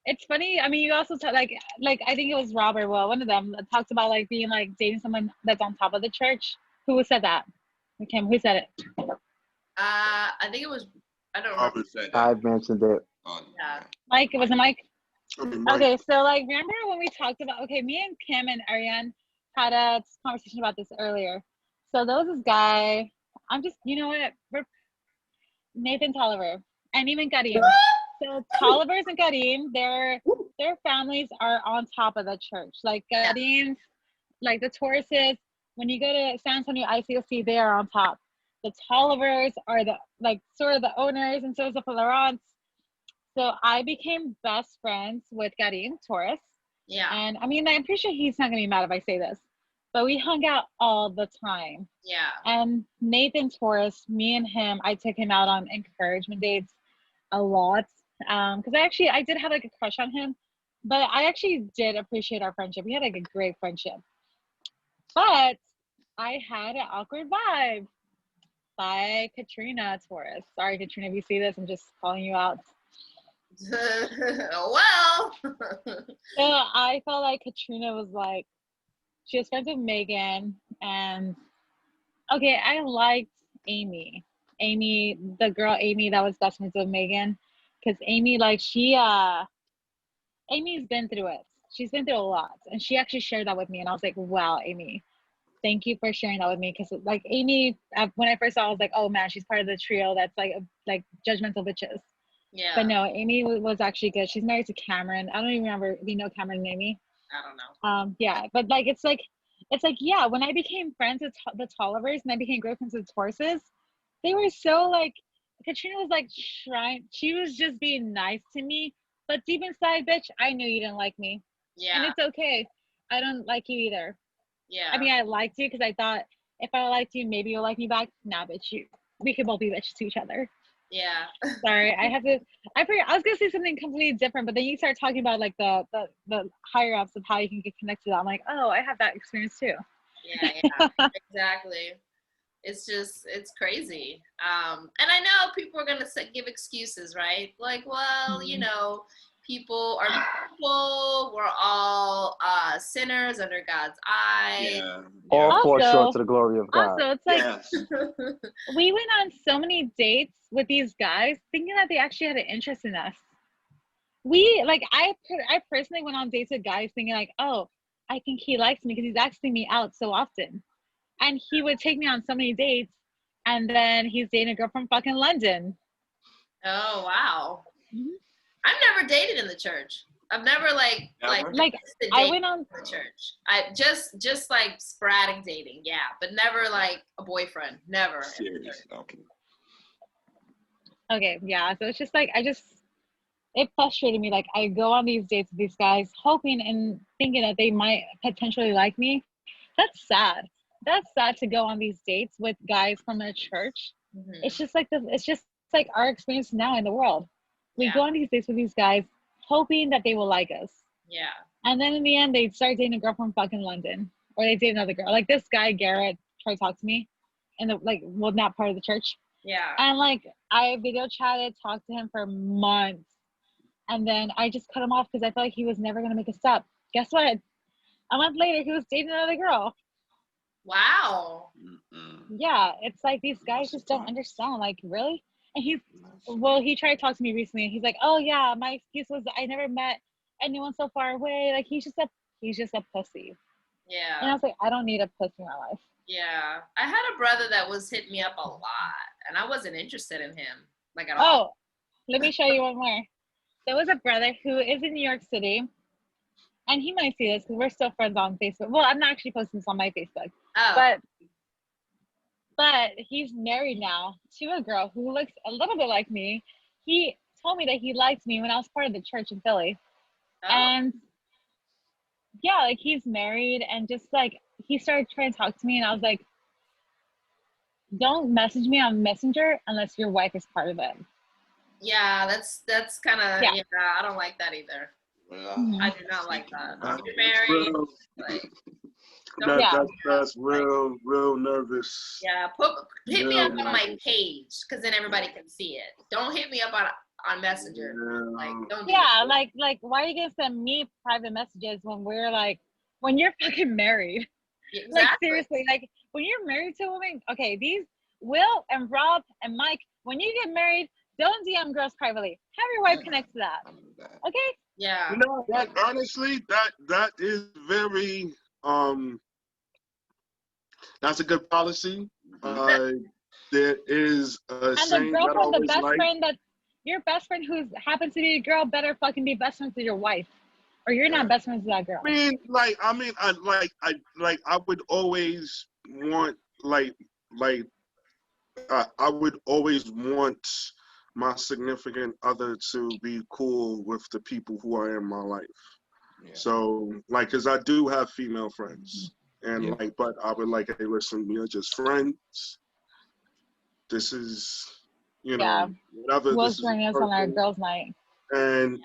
It's funny. I mean, you also talk, like I think it was Robert. Well, one of them talked about like being like dating someone that's on top of the church. Who said that? Okay, who said it? I think it was. I don't remember. Robert said that. I mentioned it. Yeah. Mike, it wasn't Mike. Mike. Okay, so like remember when we talked about? Okay, me and Kim and Ariane had a conversation about this earlier. So there was this guy. I'm just, you know what? We're Nathan Tolliver and even Karim. So Tollivers and Karim, their families are on top of the church. Like Karim's, like the Tauruses. When you go to San Antonio ICOC, they are on top. The Tollivers are the like sort of the owners, and so is the Florence. So I became best friends with Karim Taurus. Yeah. And I mean, I'm pretty sure he's not gonna be mad if I say this. but we hung out all the time. Yeah. And Nathan Torres, me and him, I took him out on encouragement dates a lot. Because I did have like a crush on him, but I actually did appreciate our friendship. We had like a great friendship. But I had an awkward vibe by Katrina Torres. Sorry, Katrina, if you see this, I'm just calling you out. Well. So I felt like Katrina was like, she was friends with Megan, and okay, I liked Amy. Amy, the girl Amy that was best friends with Megan, because Amy, like Amy's been through it. She's been through a lot, and she actually shared that with me, and I was like, wow, Amy, thank you for sharing that with me, because like Amy, when I first saw, I was like, oh man, she's part of the trio that's like judgmental bitches. Yeah. But no, Amy was actually good. She's married to Cameron. I don't even remember. Do you know Cameron and Amy? I don't know. Yeah, but like it's like yeah. When I became friends with the Tollivers and I became great friends with Torses, they were so like Katrina was like trying. She was just being nice to me, but deep inside, bitch, I knew you didn't like me, and Yeah. it's okay. I don't like you either. Yeah. I mean, I liked you because I thought if I liked you, maybe you'll like me back. Nah, bitch, we could both be bitches to each other. Yeah. Sorry, I forget. I was gonna say something completely different, but then you start talking about like the higher ups of how you can get connected to that. I'm like, oh, I have that experience too. Yeah. Exactly. It's crazy. And I know people are gonna give excuses, right? Like, well, you know, people are people. We're all sinners under God's eyes. Yeah. All fall Also- short to the glory of God. Also, it's like Yes. we went on so many dates with these guys thinking that they actually had an interest in us. I personally went on dates with guys thinking like, oh, I think he likes me because he's asking me out so often. And he would take me on so many dates, and then he's dating a girl from fucking London. Oh wow. Mhm. I've never dated in the church. I've never like I went on the church. I just like sporadic dating, yeah, but never like a boyfriend. Never. Serious. Okay. Okay, yeah. So it's just like it frustrated me. Like I go on these dates with these guys, hoping and thinking that they might potentially like me. That's sad. That's sad to go on these dates with guys from a church. Mm-hmm. It's just like our experience now in the world. We Yeah. go on these dates with these guys, hoping that they will like us. Yeah. And then in the end, they start dating a girl from fucking London, or they date another girl. Like this guy Garrett tried to talk to me, and not part of the church. Yeah. And like I video chatted, talked to him for months, and then I just cut him off because I felt like he was never gonna make a step. Guess what? A month later, he was dating another girl. Wow. Mm-mm. Yeah, it's like these guys just don't understand. Like, really? And he tried to talk to me recently, and he's like, "Oh yeah, my excuse was I never met anyone so far away. Like, he's just a pussy." Yeah. And I was like, I don't need a pussy in my life. Yeah. I had a brother that was hitting me up a lot, and I wasn't interested in him like at all. Oh, let me show you one more. There was a brother who is in New York City, and he might see this because we're still friends on Facebook. Well, I'm not actually posting this on my Facebook, Oh. but he's married now to a girl who looks a little bit like me. He told me that he liked me when I was part of the church in Philly. Oh. And yeah, like he's married, and just like he started trying to talk to me, and I was like, don't message me on Messenger unless your wife is part of it. Yeah, that's kind of Yeah. I don't like that either. Well, I do not like that. That's If you're married, real- like, that's real nervous. yeah, hit me Yeah, up on my page because then everybody can see it. Don't hit me up on Messenger. Like, don't. Do Yeah, that. like why are you gonna send me private messages when you're fucking married? Exactly. Like seriously, like when you're married to a woman, okay, these Will and Rob and Mike, when you get married, don't DM girls privately. Have your wife connect to that. Okay? Yeah. You know what? Honestly, that is very that's a good policy. There is a And the saying that I girlfriend, the always best like. friend that your best friend who happens to be a girl better fucking be best friends with your wife. Or you're not best friends with that girl. I would always want I would always want my significant other to be cool with the people who are in my life. Yeah. So, like, because I do have female friends, And Yeah. like, but I would like, hey, listen, we are just friends. This is, you know, Yeah. whatever. Will's This is joining us on our personal. girls' night. And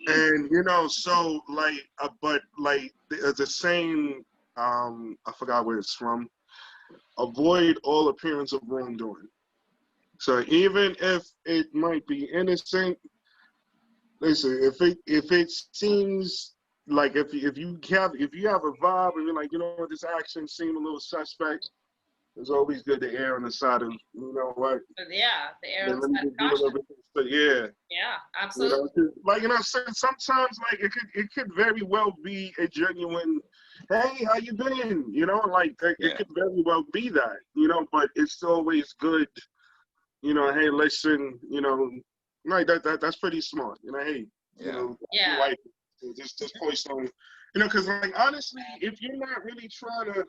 and you know, so like, but like the saying, I forgot where it's from. Avoid all appearance of wrongdoing. So even if it might be innocent, listen, if it seems like if you have a vibe and you're like, you know what, this action seemed a little suspect, it's always good to err on the side of, you know what, But yeah, the air on man, the let me side of just do a little caution. bit. But yeah, Yeah, you know, absolutely. 'cause, like, you know, sometimes like it could very well be a genuine, hey, how you been? You know, like it Yeah. could very well be that, you know, but it's always good, you know, hey, listen, you know, like that's pretty smart. You know, hey, you Yeah. know, Yeah. like just post on, you know, because like honestly, if you're not really trying to,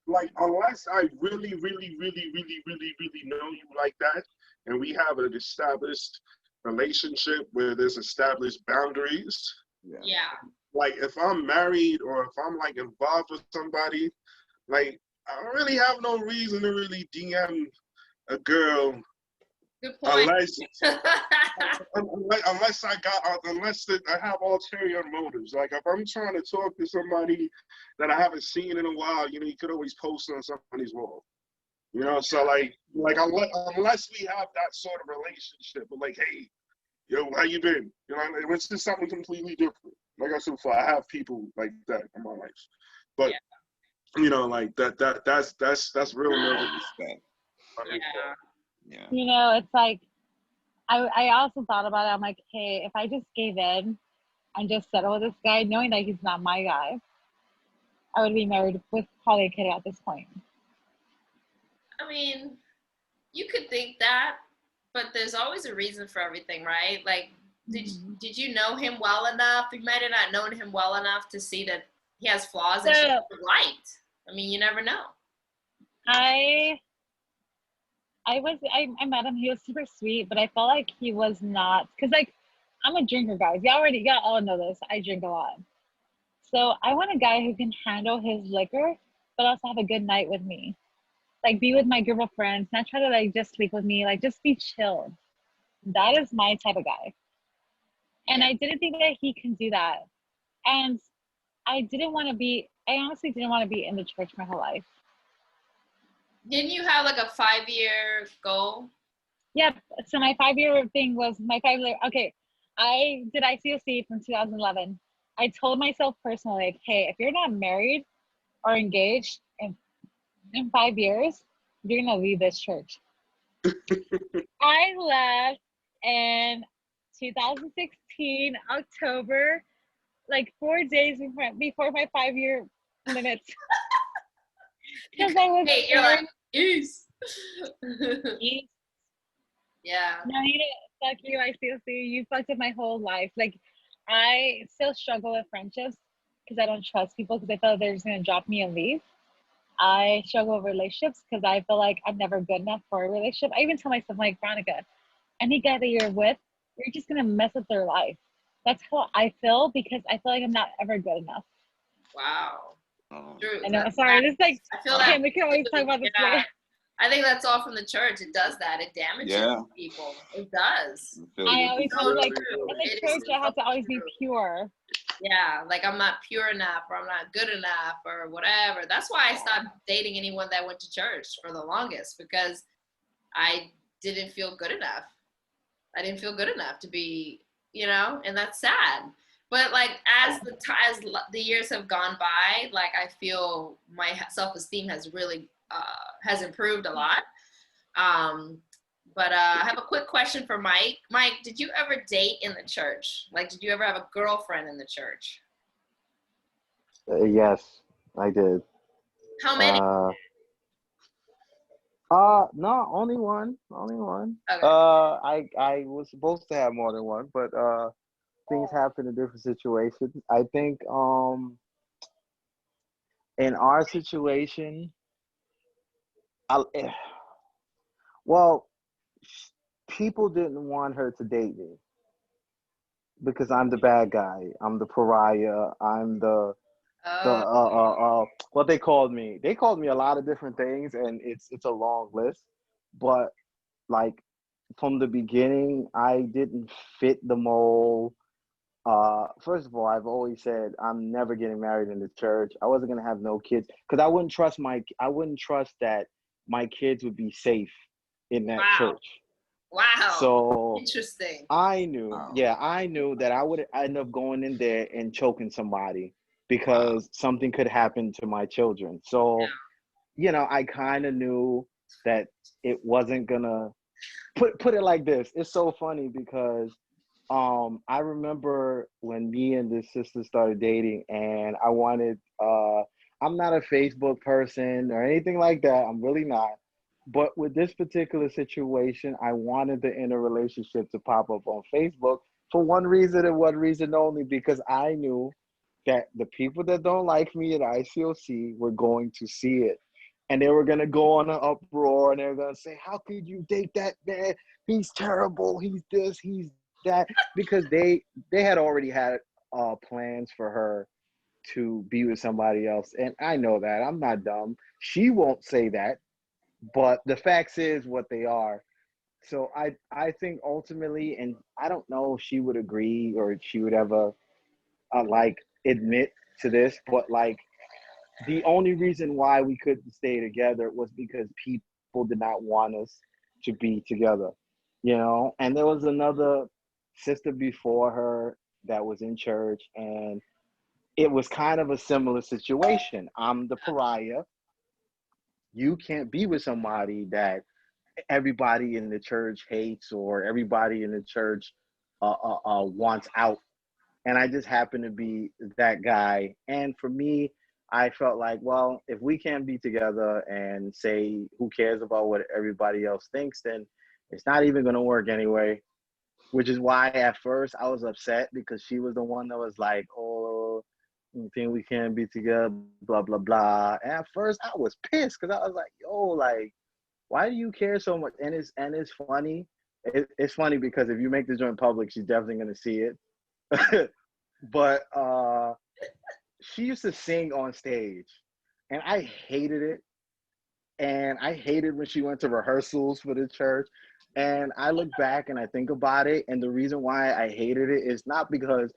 like, unless I really, really, really, really, really, really know you like that, and we have an established relationship where there's established boundaries. Yeah. Yeah. Like if I'm married or if I'm like involved with somebody, like I don't really have no reason to really DM a girl Good point. unless I have ulterior motives. Like if I'm trying to talk to somebody that I haven't seen in a while, you know, you could always post on somebody's wall. You know, so like unless we have that sort of relationship, but like, hey, yo, how you been? You know, it's just something completely different. Like I said before, I have people like that in my life, but Yeah. you know, like that's real love. Respect. Yeah. Yeah. You know, it's like I also thought about it. I'm like, hey, if I just gave in and just settled with this guy, knowing that he's not my guy, I would be married with probably a kid at this point. I mean, you could think that, but there's always a reason for everything, right? Like, did you know him well enough? You might have not known him well enough to see that he has flaws and So she's liked. I mean, you never know. I I met him. He was super sweet, but I felt like he was not, because like I'm a drinker, guys. Y'all all know this. I drink a lot, so I want a guy who can handle his liquor, but also have a good night with me. Like be with my group of friends, not try to like just sleep with me. Like just be chill. That is my type of guy, and Yeah. I didn't think that he can do that. And I didn't want to be. I honestly didn't want to be in the church my whole life. Didn't you have like a 5-year goal? Yep. So my 5-year thing was my 5 year. Okay, I did ICOC from 2011. I told myself personally, like, hey, if you're not married or engaged in 5 years, you're gonna leave this church. I left in 2016 October, like 4 days before my 5 year limits, because I was Hey, you're like, scared. ease. Yeah. No, you know, fuck you, ICOC. You fucked up my whole life. Like, I still struggle with friendships because I don't trust people because I feel like they're just gonna drop me and leave. I struggle with relationships because I feel like I'm never good enough for a relationship. I even tell myself, like, Veronica, any guy that you're with, you're just gonna mess up their life. That's how I feel because I feel like I'm not ever good enough. Wow. True. I know. That's Sorry. This like, I feel okay, that. we can always talk about this Yeah. later. I think that's all from the church. It does that. It damages people. It does. I always So feel like true. in the It is church, I so have to always be true. pure. Yeah, like I'm not pure enough or I'm not good enough or whatever. That's why I stopped dating anyone that went to church for the longest because I didn't feel good enough. I didn't feel good enough to be, and that's sad. But like as the years have gone by, like I feel my self-esteem has really has improved a lot. But I have a quick question for Mike. Mike, did you ever date in the church? Like, did you ever have a girlfriend in the church? Yes, I did. How many? No, only one. Only one. Okay. I was supposed to have more than one, but things happen in different situations. I think in our situation, I well, people didn't want her to date me because I'm the bad guy. I'm the pariah. I'm the The Oh, what they called me. They called me a lot of different things, and it's a long list. But like from the beginning, I didn't fit the mold. First of all, I've always said I'm never getting married in the church. I wasn't gonna have no kids because I wouldn't trust that my kids would be safe in that wow. church. Wow. So Interesting. Wow. I knew that I would end up going in there and choking somebody Wow. because something could happen to my children. So, I kind of knew that it wasn't gonna put it like this. It's so funny because I remember when me and this sister started dating and I wanted I'm not a Facebook person or anything like that. I'm really not. But with this particular situation, I wanted the inner relationship to pop up on Facebook for one reason and one reason only, because I knew that the people that don't like me at ICOC were going to see it. And they were going to go on an uproar and they were going to say, how could you date that man? He's terrible. He's this, he's that. Because they had already had plans for her to be with somebody else. And I know that. I'm not dumb. She won't say that, but the facts is what they are. So I think ultimately, and I don't know if she would agree or if she would ever like admit to this, but like the only reason why we couldn't stay together was because people did not want us to be together, And there was another sister before her that was in church, and it was kind of a similar situation. I'm the pariah. You can't be with somebody that everybody in the church hates or everybody in the church wants out. And I just happened to be that guy. And for me, I felt like, well, if we can't be together and say who cares about what everybody else thinks, then it's not even going to work anyway. Which is why at first I was upset because she was the one that was like, oh, you think we can't be together, blah, blah, blah. And at first I was pissed because I was like, yo, like, why do you care so much? And it's funny. It's funny because if you make the joint public, she's definitely going to see it. But she used to sing on stage, and I hated it. And I hated when she went to rehearsals for the church. And I look back and I think about it, and the reason why I hated it is not because,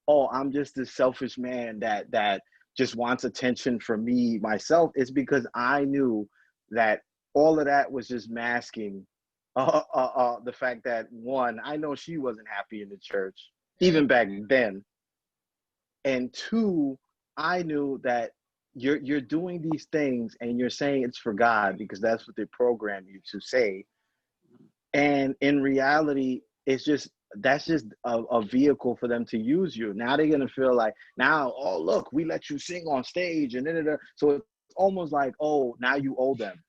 oh, I'm just this selfish man that just wants attention from me myself. It's because I knew that all of that was just masking the fact that, one, I know she wasn't happy in the church even back then, and two, I knew that you're doing these things and you're saying it's for God because that's what they program you to say. And in reality, it's just that's just a vehicle for them to use you. Now they're gonna feel like, now, oh look, we let you sing on stage and da. So it's almost like, oh, now you owe them.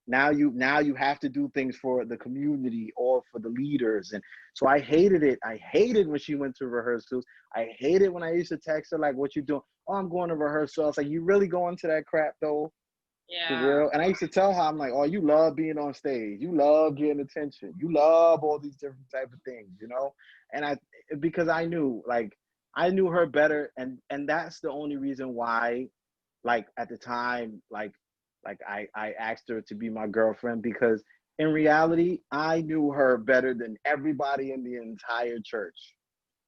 Now you have to do things for the community or for the leaders. And so I hated it. I hated when she went to rehearsals. I hated when I used to text her like, what you doing? Oh, I'm going to rehearsal. I was like, you really going to that crap though? For Yeah. real? And I used to tell her, I'm like, oh, you love being on stage. You love getting attention. You love all these different type of things. And because I knew her better. And that's the only reason why, like at the time, like I asked her to be my girlfriend, because in reality, I knew her better than everybody in the entire church.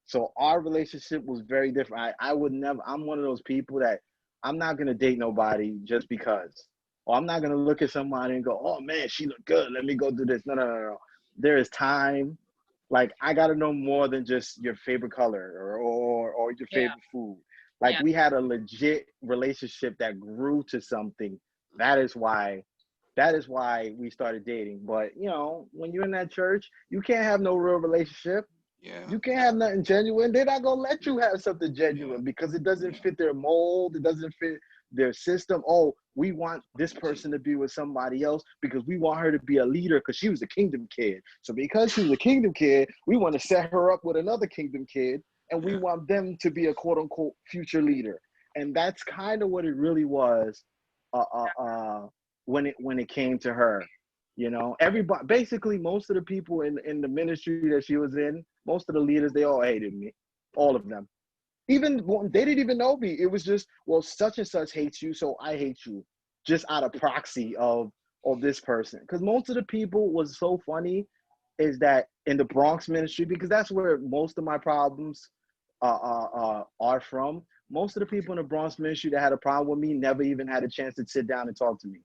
So our relationship was very different. I would never, I'm one of those people that I'm not going to date nobody just because. Or I'm not going to look at somebody and go, oh man, she look good. Let me go do this. No, no, no, no. There is time. Like, I got to know more than just your favorite color or your Yeah. favorite food. Like, Yeah. we had a legit relationship that grew to something. That is why we started dating. But when you're in that church, you can't have no real relationship. Yeah. You can't have nothing genuine. They're not gonna let you have something Yeah. genuine because it doesn't Yeah. fit their mold. It doesn't fit their system. Oh, we want this person to be with somebody else because we want her to be a leader because she was a kingdom kid. So because she was a kingdom kid, we want to set her up with another kingdom kid, and we Yeah. want them to be a quote unquote future leader. And that's kind of what it really was. Uh, uh, uh, when it came to her. Everybody, basically most of the people in the ministry that she was in, most of the leaders, they all hated me, all of them. Even they didn't even know me. It was just, well, such and such hates you, so I hate you, just out of proxy of this person. Because most of the people was so funny is that in the Bronx ministry, because that's where most of my problems are from. Most of the people in the Bronx ministry that had a problem with me never even had a chance to sit down and talk to me.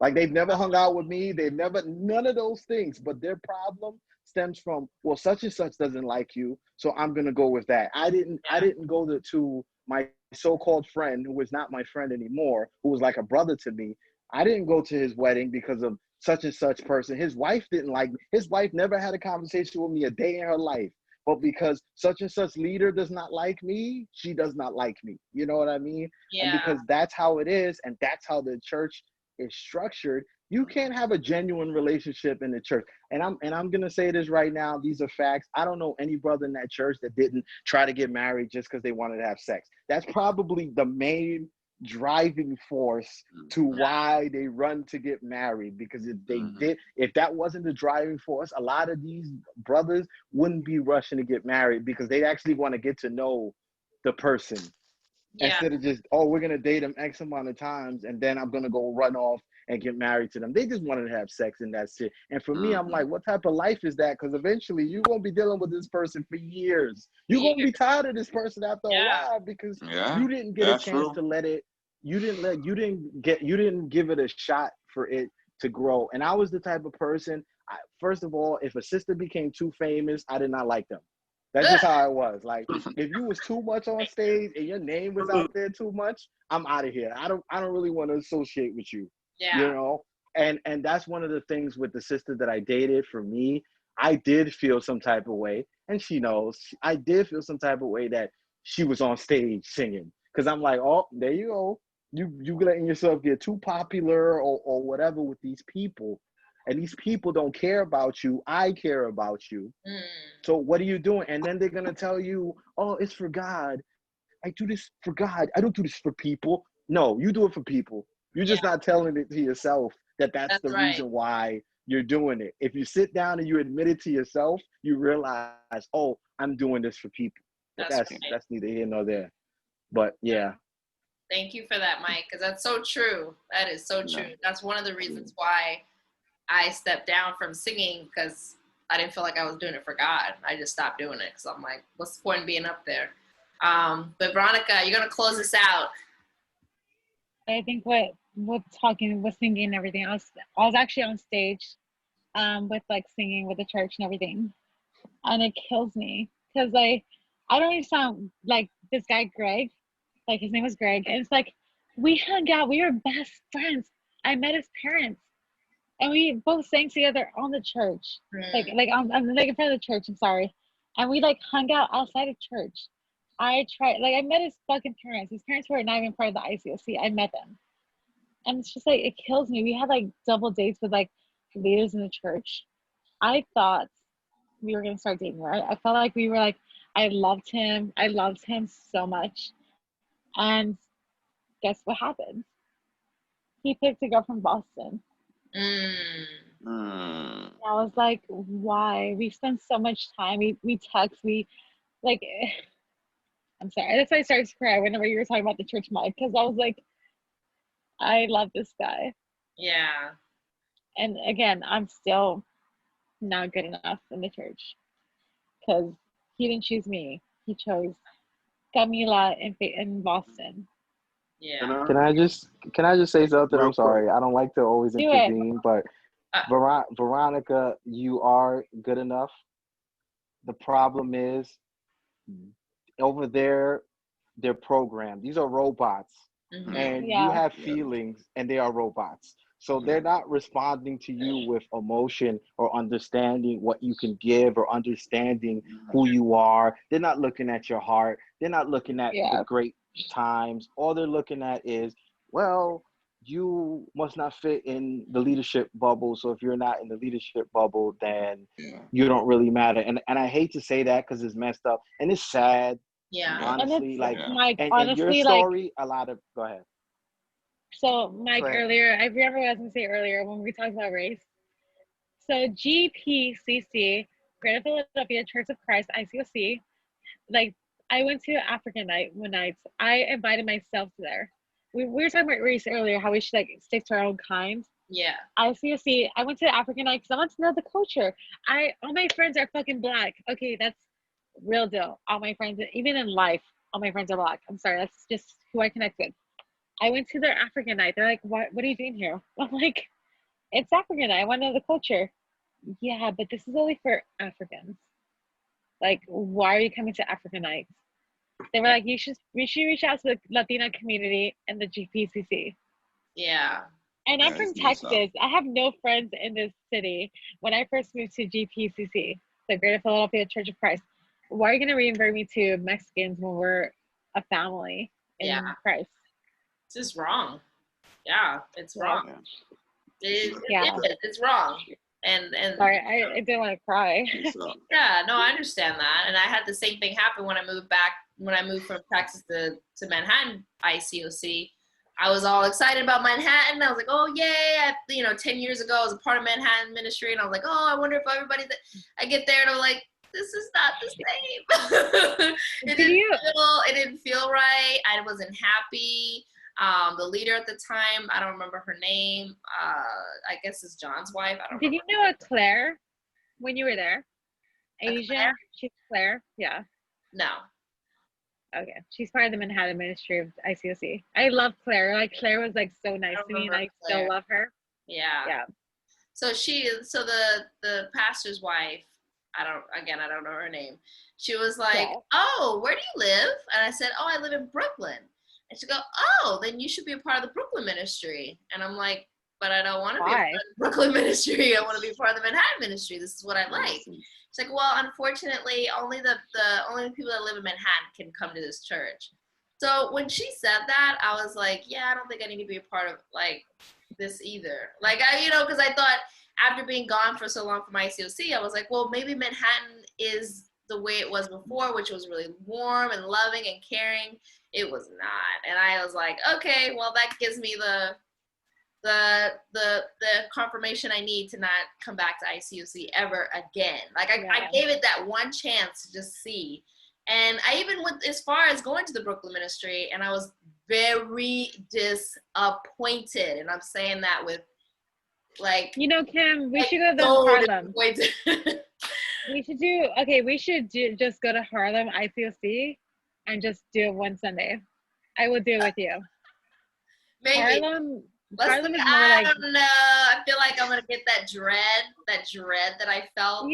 Like, they've never hung out with me. They've never, none of those things. But their problem stems from, well, such and such doesn't like you, so I'm gonna go with that. I didn't go to my so-called friend, who was not my friend anymore, who was like a brother to me. I didn't go to his wedding because of such and such person. His wife didn't like me. His wife never had a conversation with me a day in her life. But because such and such leader does not like me, she does not like me. You know what I mean? Yeah. And because that's how it is, and that's how the church is structured, you can't have a genuine relationship in the church. And I'm gonna say this right now, these are facts. I don't know any brother in that church that didn't try to get married just because they wanted to have sex. That's probably the main driving force to why they run to get married. Because if that wasn't the driving force, a lot of these brothers wouldn't be rushing to get married, because they actually want to get to know the person. Instead of just, oh, we're gonna date them X amount of times and then I'm gonna go run off and get married to them. They just wanted to have sex, and that's it. And for me, I'm like, what type of life is that? Because eventually you're gonna be dealing with this person for years. You're gonna be tired of this person after a while, because you didn't get a chance to let it. You didn't give it a shot for it to grow. And I was the type of person. First of all, if a sister became too famous, I did not like them. That's just how I was. Like, if you was too much on stage and your name was out there too much, I'm out of here. I don't really want to associate with you. Yeah. You know? And that's one of the things with the sister that I dated. For me, I did feel some type of way, and she knows. I did feel some type of way that she was on stage singing. Because I'm like, oh, there you go. You letting yourself get too popular or whatever with these people. And these people don't care about you. I care about you. So what are you doing? And then they're going to tell you, oh, it's for God. I do this for God. I don't do this for people. No, you do it for people. You're just not telling it to yourself that's the reason why you're doing it. If you sit down and you admit it to yourself, you realize, oh, I'm doing this for people. But that's neither here nor there. But yeah. Thank you for that, Mike, because that's so true. That is so true. That's one of the reasons why I stepped down from singing, because I didn't feel like I was doing it for God. I just stopped doing it because I'm like, what's the point in being up there? But Veronica, you're gonna close this out. I think with singing and everything, I was actually on stage, with like singing with the church and everything, and it kills me because I don't even sound like this guy Greg, like his name was Greg, and it's like we hung out, we were best friends. I met his parents. And we both sang together on the church, like I'm like in front of the church. I'm sorry, and we like hung out outside of church. I met his fucking parents. His parents were not even part of the ICOC. I met them, and it's just like it kills me. We had like double dates with like leaders in the church. I thought we were gonna start dating, right? I felt like we were like, I loved him. I loved him so much, and guess what happened? He picked a girl from Boston. I was like, why? We spent so much time. We text. We like. I'm sorry. That's why I started to cry whenever you were talking about the church, Mike, because I was like, I love this guy. Yeah. And again, I'm still not good enough in the church because he didn't choose me. He chose Camila in Boston. Yeah. Can I just say something? I'm sorry. I don't like to always intervene, but Veronica, you are good enough. The problem is over there, they're programmed. These are robots, and you have feelings, and they are robots. So they're not responding to you with emotion or understanding what you can give or understanding who you are. They're not looking at your heart. They're not looking at the great times. All they're looking at is, well, you must not fit in the leadership bubble. So if you're not in the leadership bubble, then you don't really matter. And I hate to say that because it's messed up and it's sad. Yeah. And Honestly, honestly, your story, go ahead. So Mike, earlier, I remember what I was going to say earlier when we talked about race. So GPCC, Greater Philadelphia Church of Christ, ICOC, like I went to African night one night. I invited myself there. We were talking about race earlier, how we should like stick to our own kind. Yeah. I went to African night because I want to know the culture. All my friends are fucking black. Okay, that's real deal. All my friends, even in life, all my friends are black. I'm sorry, that's just who I connect with. I went to their African night. They're like, what are you doing here? I'm like, it's African night. I want to know the culture. Yeah, but this is only for Africans. Like, why are you coming to African nights? They were like, we should reach out to the Latina community and the GPCC. Yeah. And I'm from Texas. I have no friends in this city. When I first moved to GPCC, the Greater Philadelphia Church of Christ, why are you going to reinvert me to Mexicans when we're a family in Christ? This is wrong. Yeah, it's wrong. It's wrong. And sorry, I didn't want to cry. Yeah, no, I understand that. And I had the same thing happen when I moved from Texas to Manhattan ICOC. I was all excited about Manhattan. I was like, oh, yay. 10 years ago, I was a part of Manhattan ministry. And I was like, oh, I wonder if everybody that I get there and I'm like, this is not the same. It didn't feel right. I wasn't happy. The leader at the time, I don't remember her name. I guess it's John's wife. I don't Did you know a Claire when you were there? Asian? She's Claire? Yeah. No. Okay. She's part of the Manhattan ministry of ICOC. I love Claire. Like, Claire was like so nice to me and I still love her. Yeah. Yeah. So the pastor's wife, I don't know her name. She was like, oh, where do you live? And I said, oh, I live in Brooklyn. And she go, oh, then you should be a part of the Brooklyn ministry. And I'm like, but I don't want to be a part of the Brooklyn ministry. I want to be a part of the Manhattan ministry. This is what I like. She's like, well, unfortunately, only the people that live in Manhattan can come to this church. So when she said that, I was like, yeah, I don't think I need to be a part of like this either. Like, because I thought after being gone for so long from ICOC, I was like, well, maybe Manhattan is the way it was before, which was really warm and loving and caring. It was not. And I was like, okay, well, that gives me the confirmation I need to not come back to ICOC ever again. Like I gave it that one chance to just see. And I even went as far as going to the Brooklyn ministry, and I was very disappointed. And I'm saying that with like, Kim, we should go to Harlem. We should just go to Harlem ICOC and just do it one Sunday. I will do it with you. Maybe. Harlem is more like, I don't know. I feel like I'm gonna get that dread that I felt.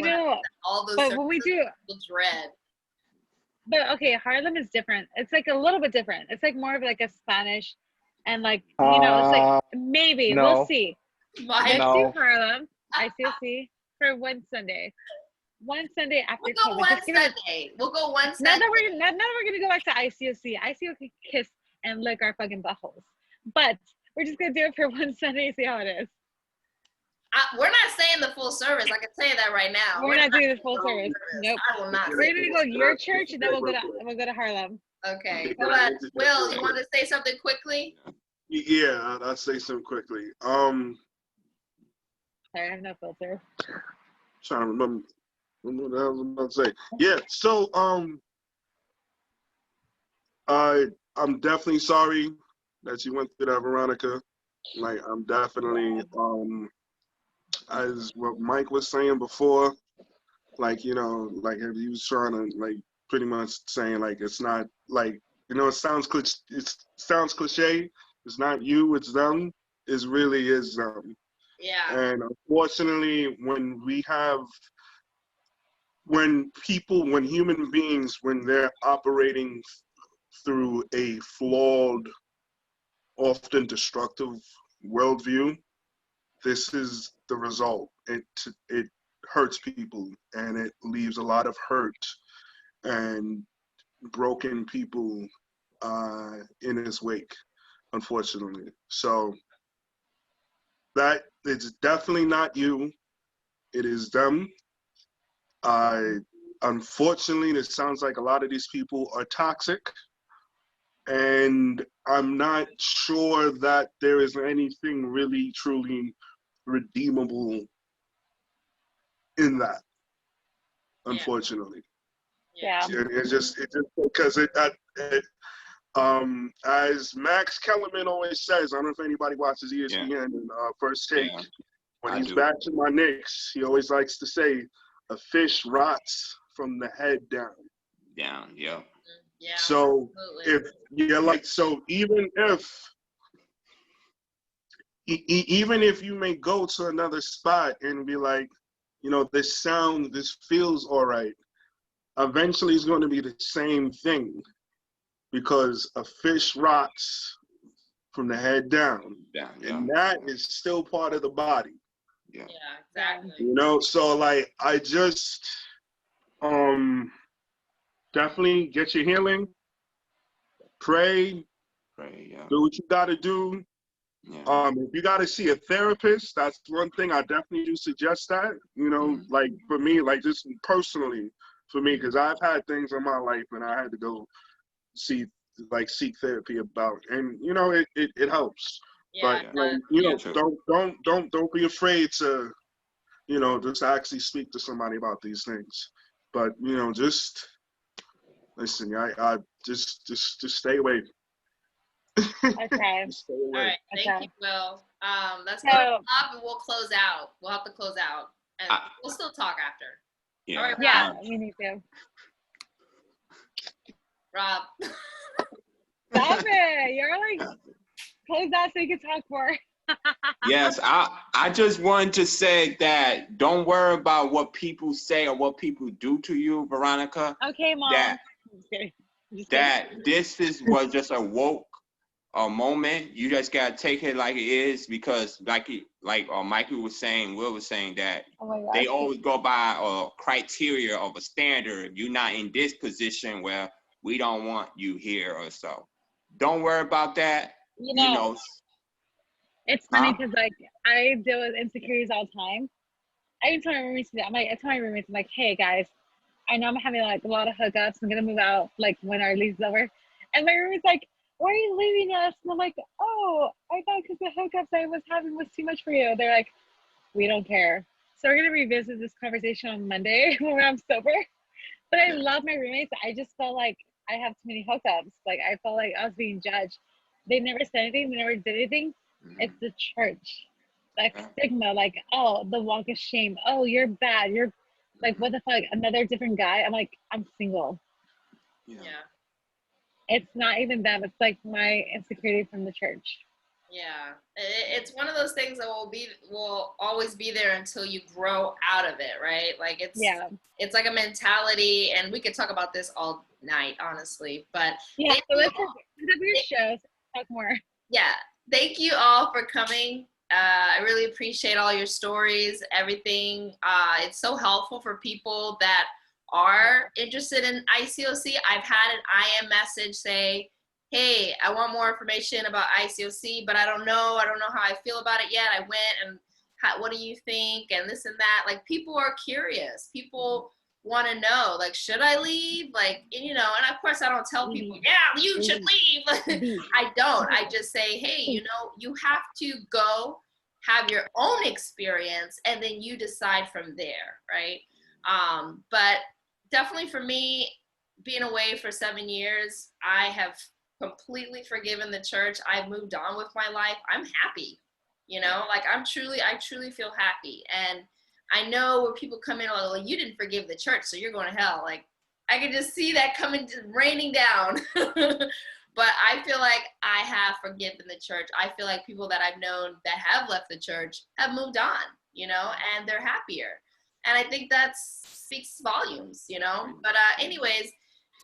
All those. But when we do the dread. But okay, Harlem is different. It's like a little bit different. It's like more of like a Spanish, and like it's like maybe we'll see. Let's do Harlem ICOC for one Sunday. One Sunday after we'll go Sunday. We'll go one Sunday. Now that we're gonna go back to ICOC. ICOC can kiss and lick our fucking buttholes. But we're just gonna do it for one Sunday and see how it is. We're not saying the full service. I can tell you that right now. We're not doing the full service. Nope. I will not. We're gonna go to your church and then we'll go to Harlem. Okay. But Will, you want to say something quickly? Yeah, I'll say something quickly. Sorry, I have no filter. Trying to remember what the hell I was about to say. Yeah, so I'm definitely sorry that you went through that, Veronica. Like, I'm definitely as what Mike was saying before, like, like he was trying to like pretty much saying like it's not like, it sounds cliche. It's not you, it's them. It really is them. Yeah. And unfortunately, when human beings, when they're operating through a flawed, often destructive worldview, this is the result. It hurts people, and it leaves a lot of hurt and broken people in its wake, unfortunately. So that it's definitely not you. It is them. Unfortunately, it sounds like a lot of these people are toxic, and I'm not sure that there is anything really, truly redeemable in that, unfortunately. Yeah. It's just because as Max Kellerman always says, I don't know if anybody watches ESPN and First Take, when he's bashing my Knicks, he always likes to say, "A fish rots from the head down." Yeah. Yeah. So even if you may go to another spot and be like, this feels all right, eventually it's going to be the same thing, because a fish rots from the head down, and that is still part of the body. Yeah, exactly. So like, I just definitely get your healing, pray, do what you got to do. If you got to see a therapist, that's one thing I definitely do suggest that, like for me, like just personally for me, because I've had things in my life and I had to go seek therapy about, and it helps. Yeah, but don't be afraid to just actually speak to somebody about these things. But just listen, I just stay away. Okay. Stay away. All right, thank you, Will. Let's go So- to Rob and we'll close out. We'll have to close out, and we'll still talk after. All right, Rob. Yeah, we need to. Rob. Stop it. You're like, close that so you can talk more. Yes, I just wanted to say that don't worry about what people say or what people do to you, Veronica. Okay, Mom. That this was just a woke moment. You just gotta take it like it is, because Michael was saying, Will was saying that they always go by a criteria of a standard. You're not in this position where we don't want you here or so. Don't worry about that. It's funny because like I deal with insecurities all the time. I even tell my roommates that. I tell my roommates, I'm like, hey guys, I know I'm having like a lot of hookups. I'm gonna move out like when our lease is over. And my roommate's like, why are you leaving us? And I'm like, oh, I thought because the hookups I was having was too much for you. They're like, we don't care. So we're gonna revisit this conversation on Monday when I'm sober. But I love my roommates. I just felt like I have too many hookups. Like I felt like I was being judged. They never said anything. They never did anything. It's the church. Like stigma, like, oh, the walk of shame. Oh, you're bad. You're like, what the fuck? Another different guy. I'm like, I'm single. Yeah. It's not even them. It's like my insecurity from the church. Yeah. It's one of those things that will always be there until you grow out of it, right? Like it's like a mentality, and we could talk about this all night, honestly. But yeah, so let's have your shows. Talk more. Yeah. Thank you all for coming. I really appreciate all your stories, everything. It's so helpful for people that are interested in ICOC. I've had an IM message say, hey, I want more information about ICOC, but I don't know how I feel about it yet. I went and what do you think? And this and that. Like, people are curious. People want to know, like, should I leave? Like, and of course I don't tell people, yeah, you should leave. I don't. I just say, hey, you have to go have your own experience, and then you decide from there, right? But definitely for me, being away for 7 years, I have completely forgiven the church. I've moved on with my life. I'm happy, like I truly feel happy. And I know where people come in, like, well, you didn't forgive the church, so you're going to hell. Like, I can just see that coming, raining down. But I feel like I have forgiven the church. I feel like people that I've known that have left the church have moved on, and they're happier. And I think that speaks volumes, But anyways,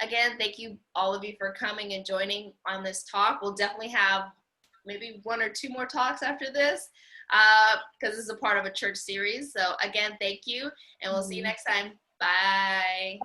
again, thank you, all of you, for coming and joining on this talk. We'll definitely have maybe 1 or 2 more talks after this, because this is a part of a church series. So again, thank you, and we'll see you next time. Bye.